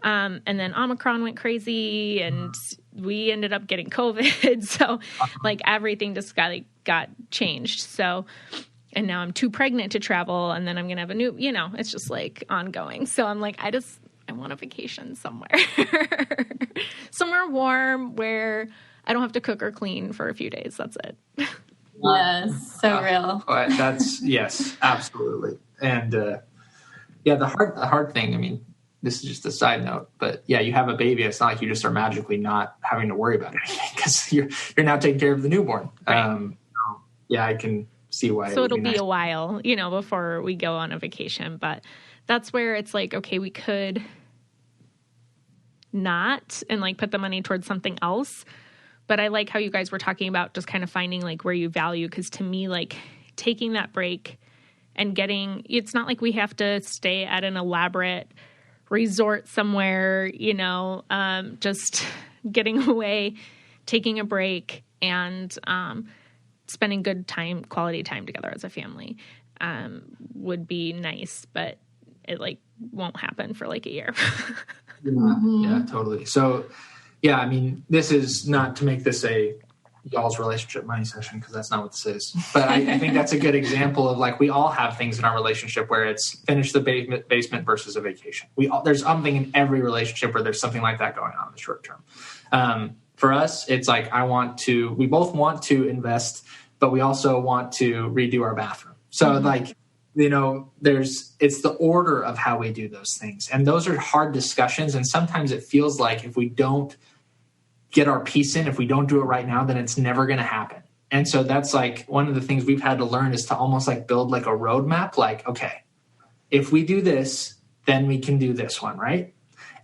And then Omicron went crazy and we ended up getting COVID. So like everything just got changed. So, and now I'm too pregnant to travel and then I'm going to have a new, it's just like ongoing. So I'm like, I want a vacation somewhere, somewhere warm where I don't have to cook or clean for a few days. That's it. Yes. So real. Yes, absolutely. And, the hard thing, I mean, this is just a side note, but yeah, you have a baby. It's not like you just are magically not having to worry about anything because you're now taking care of the newborn. Right. I can see why. So it'll be a while, before we go on a vacation, but that's where it's like, okay, we could not and like put the money towards something else. But I like how you guys were talking about just kind of finding like where you value. Cause to me, like taking that break and it's not like we have to stay at an elaborate resort somewhere, just getting away, taking a break and, spending good time, quality time together as a family, would be nice, but it like won't happen for like a year. Yeah, totally. So, I mean, this is not to make this a y'all's relationship money session because that's not what this is. But I think that's a good example of like we all have things in our relationship where it's finish the basement versus a vacation. There's something in every relationship where there's something like that going on in the short term. For us, it's like we both want to invest, but we also want to redo our bathroom. So like, it's the order of how we do those things. And those are hard discussions. And sometimes it feels like if we don't get our piece in, if we don't do it right now, then it's never going to happen. And so that's like one of the things we've had to learn is to almost like build like a roadmap. Like, okay, if we do this, then we can do this one, right?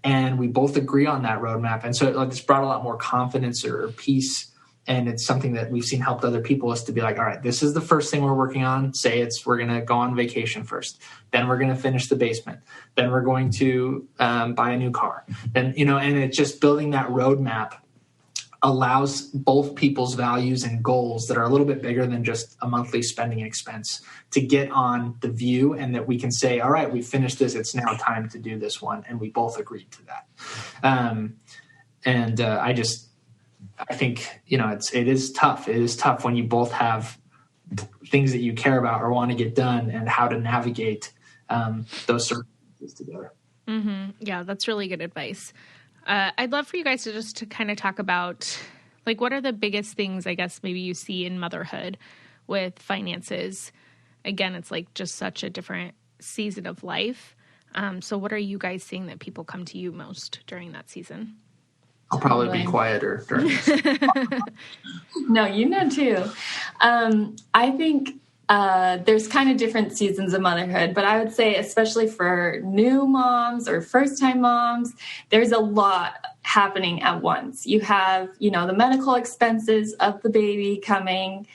And we both agree on that roadmap. And so it's brought a lot more confidence or peace. And it's something that we've seen helped other people is to be like, all right, this is the first thing we're working on. We're going to go on vacation first. Then we're going to finish the basement. Then we're going to buy a new car. Then, and it's just building that roadmap allows both people's values and goals that are a little bit bigger than just a monthly spending expense to get on the view and that we can say, all right, we finished this. It's now time to do this one. And we both agreed to that. I think, it is tough. It is tough when you both have things that you care about or want to get done and how to navigate those circumstances together. Mm-hmm. Yeah, that's really good advice. I'd love for you guys to kind of talk about, like, what are the biggest things, I guess, maybe you see in motherhood with finances? Again, it's like just such a different season of life. So what are you guys seeing that people come to you most during that season? I'll probably be quieter during this. No, too. I think there's kind of different seasons of motherhood, but I would say especially for new moms or first-time moms, there's a lot happening at once. You have, the medical expenses of the baby coming.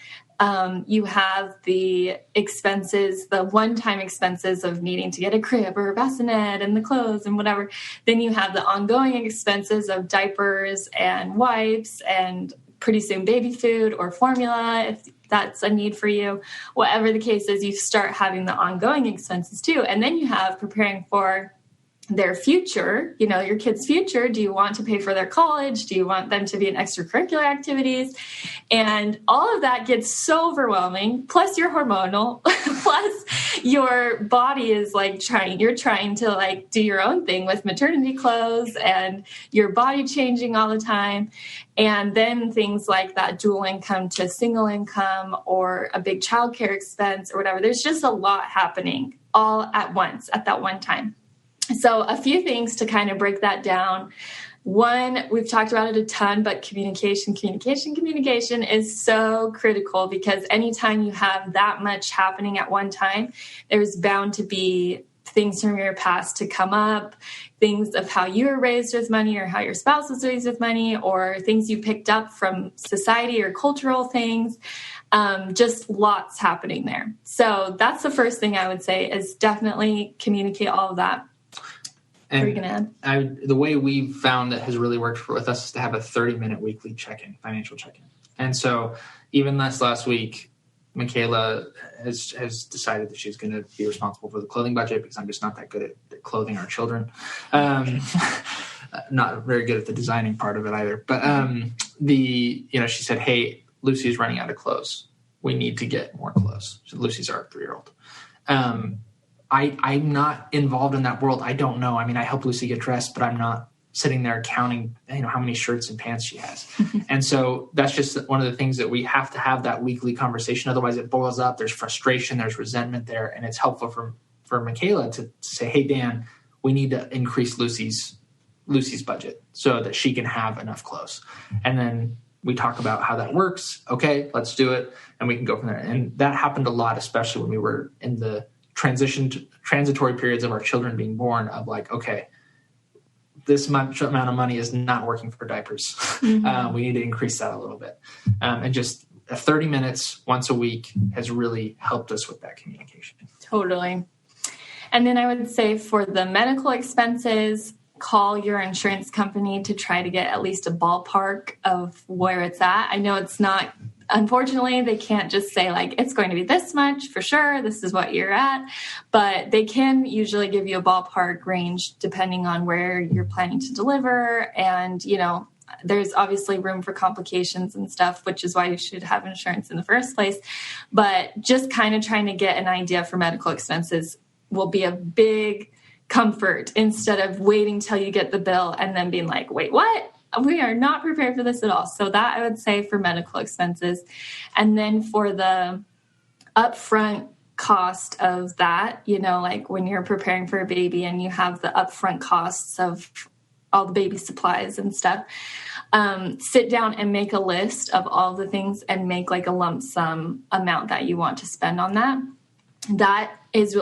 You have the expenses, the one-time expenses of needing to get a crib or a bassinet and the clothes and whatever. Then you have the ongoing expenses of diapers and wipes and pretty soon baby food or formula, if that's a need for you. Whatever the case is, you start having the ongoing expenses too. And then you have preparing for their future, your kid's future. Do you want to pay for their college? Do you want them to be in extracurricular activities? And all of that gets so overwhelming. Plus you're hormonal, plus your body is you're trying to do your own thing with maternity clothes and your body changing all the time. And then things like that dual income to single income or a big childcare expense or whatever. There's just a lot happening all at once at that one time. So a few things to kind of break that down. One, we've talked about it a ton, but communication is so critical, because anytime you have that much happening at one time, there's bound to be things from your past to come up, things of how you were raised with money or how your spouse was raised with money, or things you picked up from society or cultural things. Just lots happening there. So that's the first thing I would say, is definitely communicate all of that. And what are you going to add? The way we've found that has really worked with us is to have a 30-minute weekly check-in, financial check-in. And so even this last week, Michaela has decided that she's going to be responsible for the clothing budget, because I'm just not that good at clothing our children. Not very good at the designing part of it either. But she said, "Hey, Lucy's running out of clothes. We need to get more clothes." So Lucy's our 3-year-old. I'm not involved in that world. I don't know. I mean, I help Lucy get dressed, but I'm not sitting there counting, how many shirts and pants she has. And so that's just one of the things that we have to have that weekly conversation. Otherwise it boils up. There's frustration, there's resentment there. And it's helpful for Michaela to say, "Hey, Dan, we need to increase Lucy's budget so that she can have enough clothes." And then we talk about how that works. Okay, let's do it. And we can go from there. And that happened a lot, especially when we were in the transitory periods of our children being born, of okay, this much amount of money is not working for diapers. Mm-hmm. We need to increase that a little bit. And just 30 minutes once a week has really helped us with that communication. Totally. And then I would say for the medical expenses, call your insurance company to try to get at least a ballpark of where it's at. I know it's not, unfortunately, they can't just say it's going to be this much for sure, this is what you're at, but they can usually give you a ballpark range depending on where you're planning to deliver. And, there's obviously room for complications and stuff, which is why you should have insurance in the first place. But just kind of trying to get an idea for medical expenses will be a big comfort, instead of waiting till you get the bill and then being like, wait, what? We are not prepared for this at all. So that I would say for medical expenses. And then for the upfront cost of that, when you're preparing for a baby and you have the upfront costs of all the baby supplies and stuff, sit down and make a list of all the things and make a lump sum amount that you want to spend on that. That is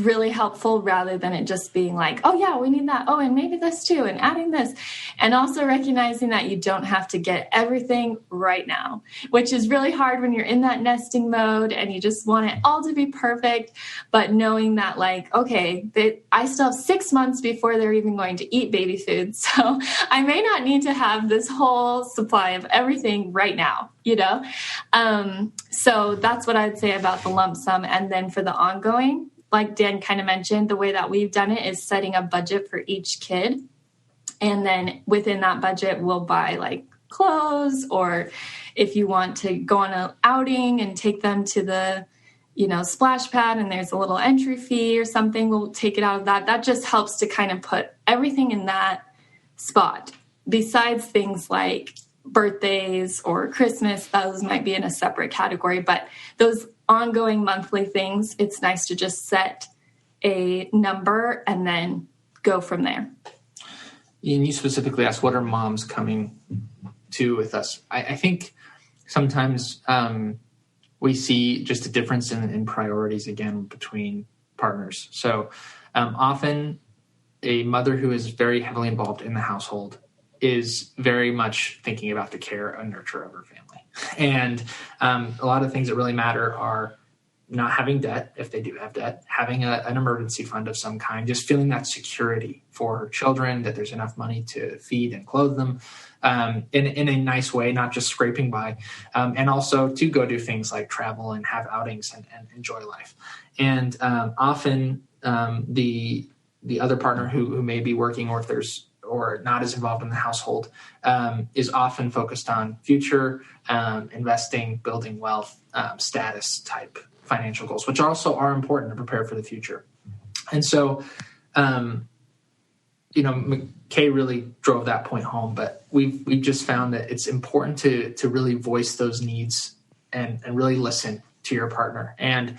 really helpful, rather than it just being oh yeah, we need that. Oh, and maybe this too, and adding this. And also recognizing that you don't have to get everything right now, which is really hard when you're in that nesting mode and you just want it all to be perfect. But knowing that okay, I still have 6 months before they're even going to eat baby food. So I may not need to have this whole supply of everything right now, So that's what I'd say about the lump sum. And then for the ongoing, like Dan kind of mentioned, the way that we've done it is setting a budget for each kid. And then within that budget, we'll buy clothes, or if you want to go on an outing and take them to the, splash pad and there's a little entry fee or something, we'll take it out of that. That just helps to kind of put everything in that spot. Besides things like birthdays or Christmas, those might be in a separate category, but those ongoing monthly things, it's nice to just set a number and then go from there. And you specifically asked, what are moms coming to with us? I think sometimes we see just a difference in priorities, again, between partners. So often a mother who is very heavily involved in the household is very much thinking about the care and nurture of her family. And a lot of things that really matter are not having debt, if they do have debt, having an emergency fund of some kind, just feeling that security for her children, that there's enough money to feed and clothe them in a nice way, not just scraping by, and also to go do things like travel and have outings and enjoy life. And often the the other partner who may be working or not as involved in the household is often focused on future investing, building wealth, status type financial goals, which also are important to prepare for the future. And so, Kay really drove that point home, but we've just found that it's important to really voice those needs and really listen to your partner. And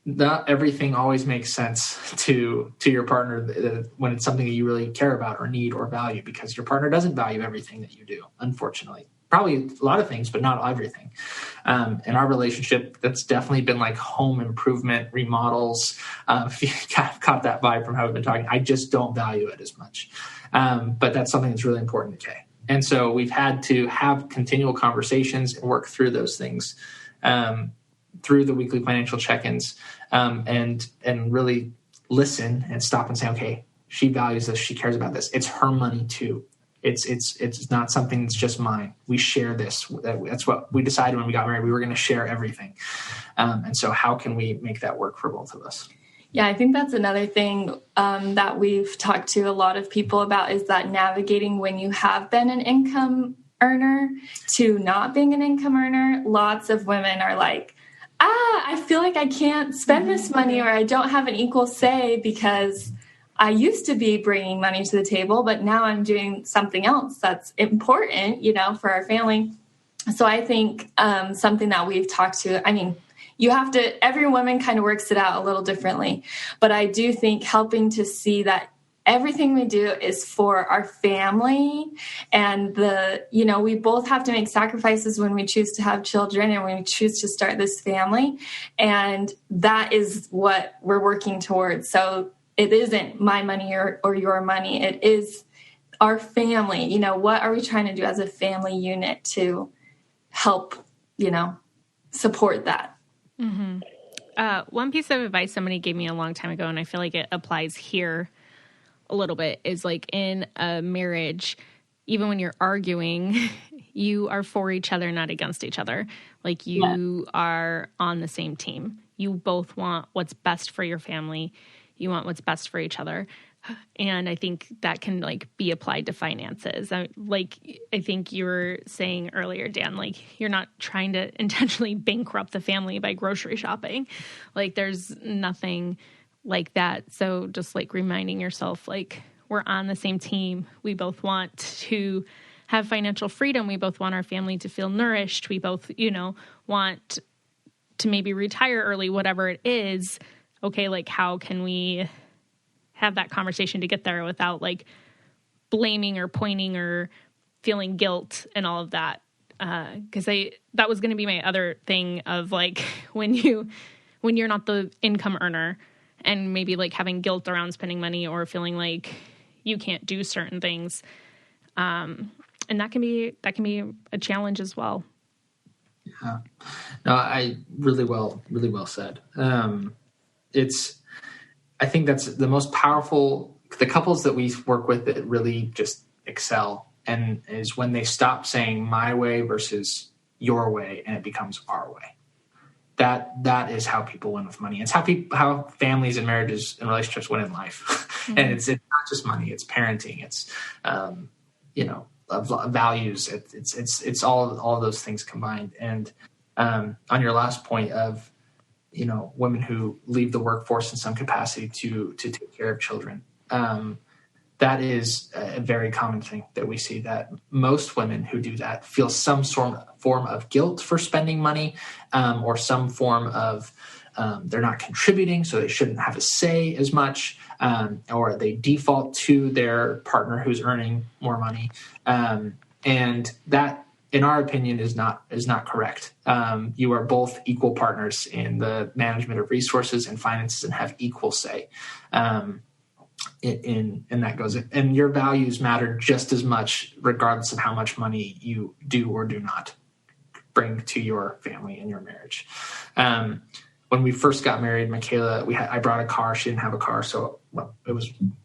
not everything always makes sense to your partner when it's something that you really care about or need or value, because your partner doesn't value everything that you do, unfortunately. Probably a lot of things, but not everything. In our relationship, that's definitely been like home improvement, remodels. If you caught that vibe from how we've been talking, I just don't value it as much. But that's something that's really important to Kay. And so we've had to have continual conversations and work through those things through the weekly financial check-ins, and really listen and stop and say, okay, she values this, she cares about this. It's her money too. It's not something that's just mine. We share this. That's what we decided when we got married. We were going to share everything. And so how can we make that work for both of us? Yeah, I think that's another thing that we've talked to a lot of people about, is that navigating when you have been an income earner to not being an income earner. Lots of women are like, I feel like I can't spend this money, or I don't have an equal say because I used to be bringing money to the table, but now I'm doing something else that's important, for our family. So I think something that we've talked to, every woman kind of works it out a little differently, but I do think helping to see that everything we do is for our family, and we both have to make sacrifices when we choose to have children and when we choose to start this family. And that is what we're working towards. So it isn't my money or your money. It is our family. What are we trying to do as a family unit to help, support that? Mm-hmm. One piece of advice somebody gave me a long time ago, and I feel like it applies here a little bit, is like in a marriage, even when you're arguing, you are for each other, not against each other. Like you are on the same team. You both want what's best for your family. You want what's best for each other. And I think that can be applied to finances. I think you were saying earlier, Dan, you're not trying to intentionally bankrupt the family by grocery shopping. There's nothing like that. So just reminding yourself, we're on the same team. We both want to have financial freedom. We both want our family to feel nourished. We both, want to maybe retire early, whatever it is. Okay, how can we have that conversation to get there without blaming or pointing or feeling guilt and all of that? Because that was going to be my other thing of when you're not the income earner and maybe having guilt around spending money or feeling like you can't do certain things, and that can be a challenge as well. Yeah, no, I really well said. I think that's the most powerful, the couples that we work with that really just excel, and is when they stop saying my way versus your way, and it becomes our way. That is how people win with money. It's how families and marriages and relationships win in life. Mm-hmm. And it's not just money, it's parenting, it's, values. It's all of those things combined. And on your last point of, women who leave the workforce in some capacity to take care of children. That is a very common thing that we see, that most women who do that feel some form of guilt for spending money, or some form of they're not contributing, so they shouldn't have a say as much, or they default to their partner who's earning more money. And that, in our opinion, is not correct. You are both equal partners in the management of resources and finances and have equal say. And that goes, and your values matter just as much, regardless of how much money you do or do not bring to your family and your marriage. When we first got married, Michaela, I brought a car. She didn't have a car, so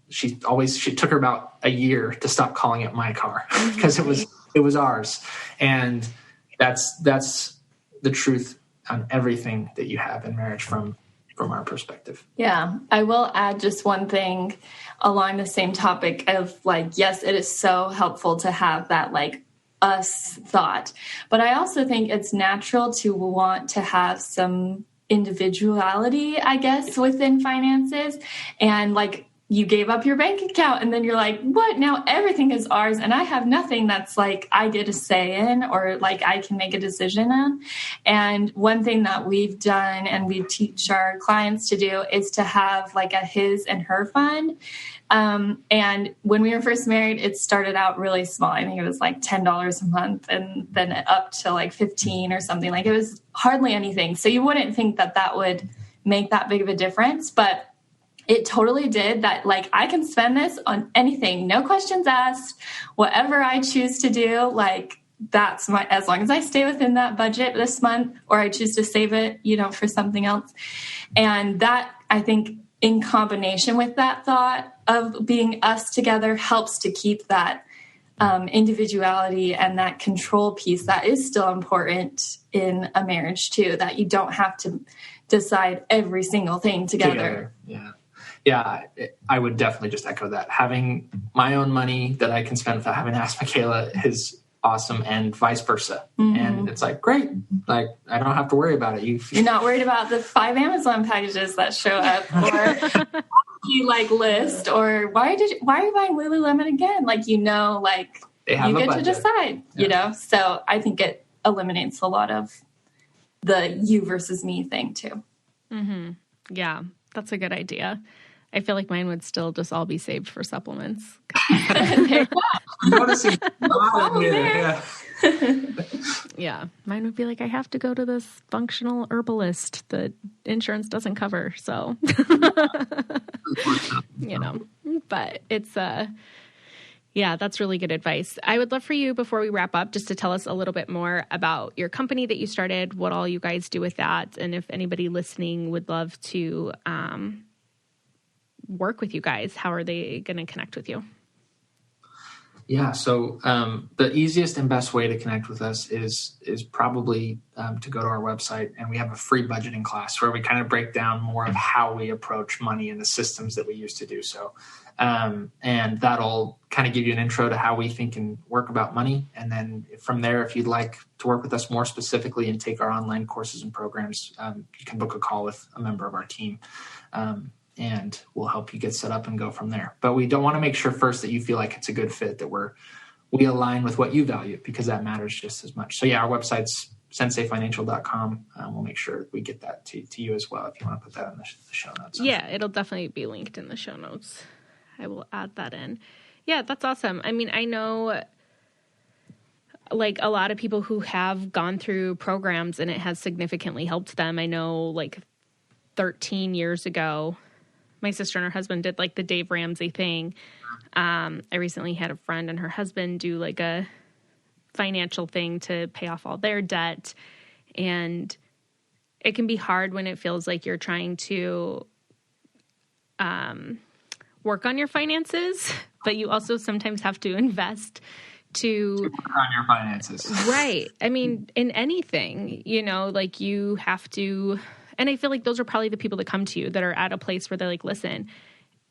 she took her about a year to stop calling it my car because it was ours. And that's the truth on everything that you have in marriage, from from our perspective. Yeah, I will add just one thing along the same topic of like, yes, it is so helpful to have that like us thought, but I also think it's natural to want to have some individuality, I guess, within finances. And like, you gave up your bank account and then you're like, what? Now everything is ours and I have nothing that's like I get a say in or like I can make a decision on. And one thing that we've done and we teach our clients to do is to have like a his and her fund. And when we were first married, it started out really small. I think it was like $10 a month and then up to like 15 or something. Like it was hardly anything. So you wouldn't think that that would make that big of a difference, but it totally did. That like I can spend this on anything, no questions asked, whatever I choose to do. Like that's my, as long as I stay within that budget this month, or I choose to save it, you know, for something else. And that, I think, in combination with that thought of being us together helps to keep that individuality and that control piece that is still important in a marriage too, that you don't have to decide every single thing together. Yeah, I would definitely just echo that. Having my own money that I can spend without having to ask Michaela is awesome, and vice versa. Mm-hmm. And it's like, great. Like, I don't have to worry about it. You're not worried about the 5 Amazon packages that show up, or you like list, or why are you buying Lululemon again? like you get to decide. So I think it eliminates a lot of the you versus me thing too. Mm-hmm. Yeah, that's a good idea. I feel like mine would still just all be saved for supplements. Yeah, mine would be like, I have to go to this functional herbalist that insurance doesn't cover. So, but it's, yeah, that's really good advice. I would love for you, before we wrap up, just to tell us a little bit more about your company that you started, what all you guys do with that, and if anybody listening would love to work with you guys, how are they going to connect with you? Yeah, so the easiest and best way to connect with us is probably to go to our website, and we have a free budgeting class where we kind of break down more of how we approach money and the systems that we use to do so. And that'll kind of give you an intro to how we think and work about money. And then from there, if you'd like to work with us more specifically and take our online courses and programs, you can book a call with a member of our team. And we'll help you get set up and go from there. But we don't want to make sure first that you feel like it's a good fit, that we align with what you value, because that matters just as much. So yeah, our website's senseifinancial.com. We'll make sure we get that to you as well, if you want to put that in the show notes. Yeah, it'll definitely be linked in the show notes. I will add that in. Yeah, that's awesome. I mean, I know like a lot of people who have gone through programs and it has significantly helped them. I know like 13 years ago, my sister and her husband did like the Dave Ramsey thing. I recently had a friend and her husband do like a financial thing to pay off all their debt. And it can be hard when it feels like you're trying to work on your finances, but you also sometimes have to invest to work on your finances. Right. I mean, in anything, like you have to. And I feel like those are probably the people that come to you that are at a place where they're like, listen,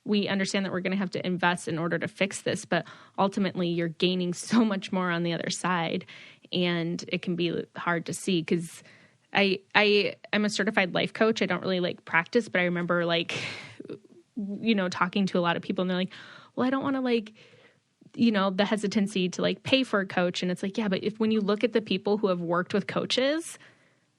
we understand that we're going to have to invest in order to fix this, but ultimately you're gaining so much more on the other side. And it can be hard to see, because I'm a certified life coach. I don't really like practice, but I remember like, talking to a lot of people and they're like, well, I don't want to like, the hesitancy to like pay for a coach. And it's like, yeah, but when you look at the people who have worked with coaches,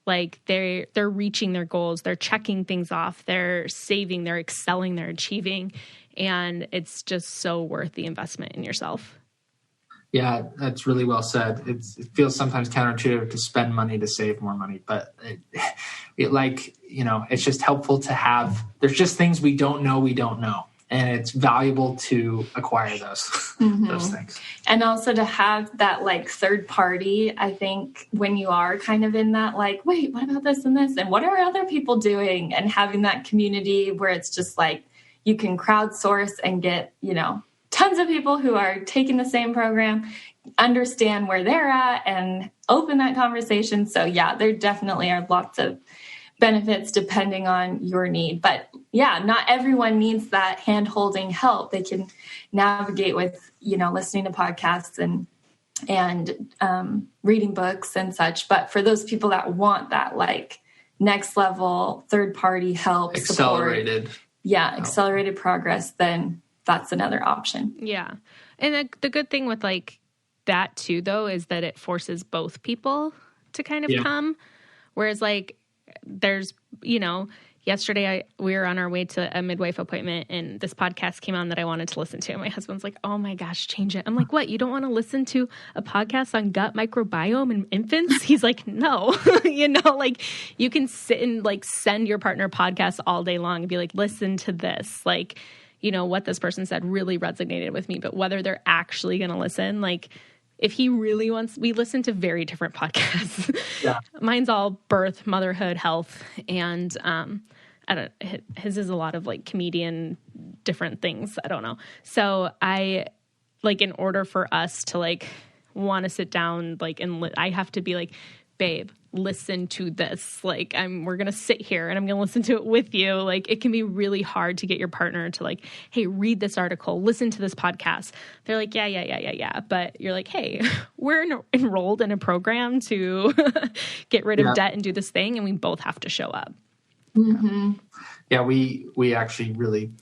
like they're reaching their goals, they're checking things off, they're saving, they're excelling, they're achieving. And it's just so worth the investment in yourself. Yeah, that's really well said. It feels sometimes counterintuitive to spend money to save more money, but it's just helpful to have, there's just things we don't know. And it's valuable to acquire those, those things. And also to have that like third party, I think when you are kind of in that, like, wait, what about this and this? And what are other people doing? And having that community where it's just like, you can crowdsource and get, tons of people who are taking the same program, understand where they're at and open that conversation. So yeah, there definitely are lots of benefits depending on your need. But yeah, not everyone needs that hand-holding help. They can navigate with, listening to podcasts and reading books and such. But for those people that want that like next level third-party help, accelerated progress, then that's another option. Yeah. And the good thing with like that too, though, is that it forces both people to kind of come. Whereas like there's, yesterday we were on our way to a midwife appointment and this podcast came on that I wanted to listen to. And my husband's like, oh my gosh, change it. I'm like, what? You don't want to listen to a podcast on gut microbiome in infants? He's like, no, like you can sit and like send your partner podcasts all day long and be like, listen to this. Like, what this person said really resonated with me, but whether they're actually going to listen, like if he really wants, we listen to very different podcasts. Yeah. Mine's all birth, motherhood, health. And, his is a lot of like comedian, different things. I don't know. So I like, in order for us to like want to sit down, like, and I have to be like, babe, listen to this. Like we're going to sit here and I'm going to listen to it with you. Like it can be really hard to get your partner to like, hey, read this article, listen to this podcast. They're like, yeah. But you're like, hey, we're enrolled in a program to get rid of debt and do this thing. And we both have to show up. Mm-hmm. Yeah. We actually really,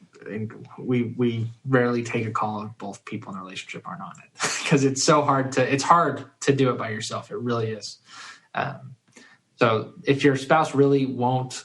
we rarely take a call if both people in the relationship aren't on it because it's hard to do it by yourself. It really is. So if your spouse really won't,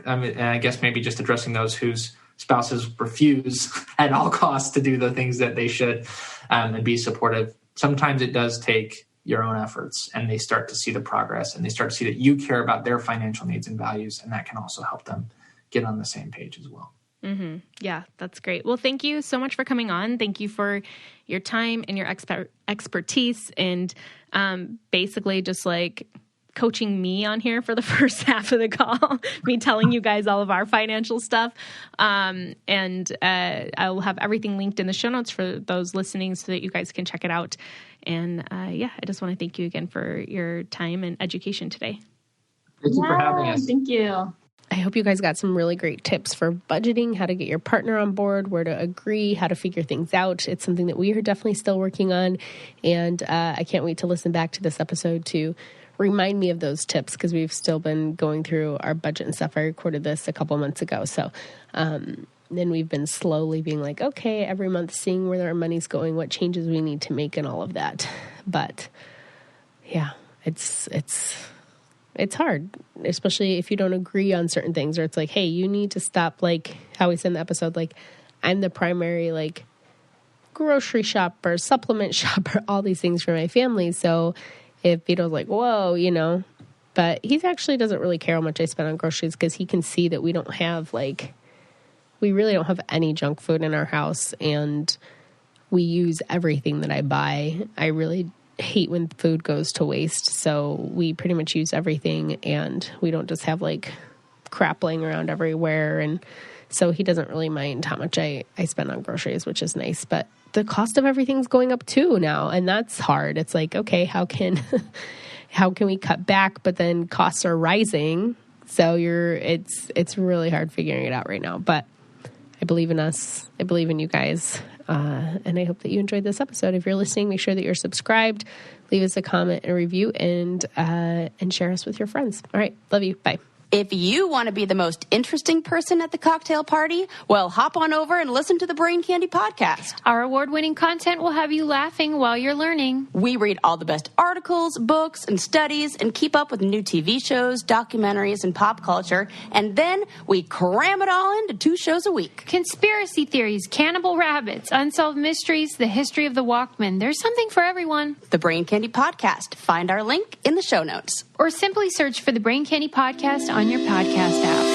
and I guess maybe just addressing those whose spouses refuse at all costs to do the things that they should and be supportive, sometimes it does take your own efforts and they start to see the progress and they start to see that you care about their financial needs and values, and that can also help them get on the same page as well. Mm-hmm. Yeah, that's great. Well, thank you so much for coming on. Thank you for your time and your expertise and basically just like coaching me on here for the first half of the call, me telling you guys all of our financial stuff. And I'll have everything linked in the show notes for those listening so that you guys can check it out. And I just want to thank you again for your time and education today. Thank you for having us. Thank you. I hope you guys got some really great tips for budgeting, how to get your partner on board, where to agree, how to figure things out. It's something that we are definitely still working on. And I can't wait to listen back to this episode to remind me of those tips because we've still been going through our budget and stuff. I recorded this a couple months ago. So then we've been slowly being like, okay, every month seeing where our money's going, what changes we need to make and all of that. But yeah, it's hard, especially if you don't agree on certain things or it's like, hey, you need to stop, like how we said in the episode, like I'm the primary like grocery shopper, supplement shopper, all these things for my family. So if Vito's like, whoa, but he actually doesn't really care how much I spend on groceries because he can see that we really don't have any junk food in our house and we use everything that I buy. I really hate when food goes to waste. So we pretty much use everything and we don't just have like crap laying around everywhere. And so he doesn't really mind how much I spend on groceries, which is nice. But the cost of everything's going up too now. And that's hard. It's like, okay, how can we cut back? But then costs are rising. So it's really hard figuring it out right now. But I believe in us. I believe in you guys. And I hope that you enjoyed this episode. If you're listening, make sure that you're subscribed, leave us a comment and a review, and share us with your friends. All right. Love you. Bye. If you want to be the most interesting person at the cocktail party, well, hop on over and listen to the Brain Candy podcast. Our award-winning content will have you laughing while you're learning. We read all the best articles, books, and studies and keep up with new TV shows, documentaries, and pop culture. And then we cram it all into 2 shows a week. Conspiracy theories, cannibal rabbits, unsolved mysteries, the history of the Walkman. There's something for everyone. The Brain Candy podcast. Find our link in the show notes. Or simply search for the Brain Candy podcast on your podcast app.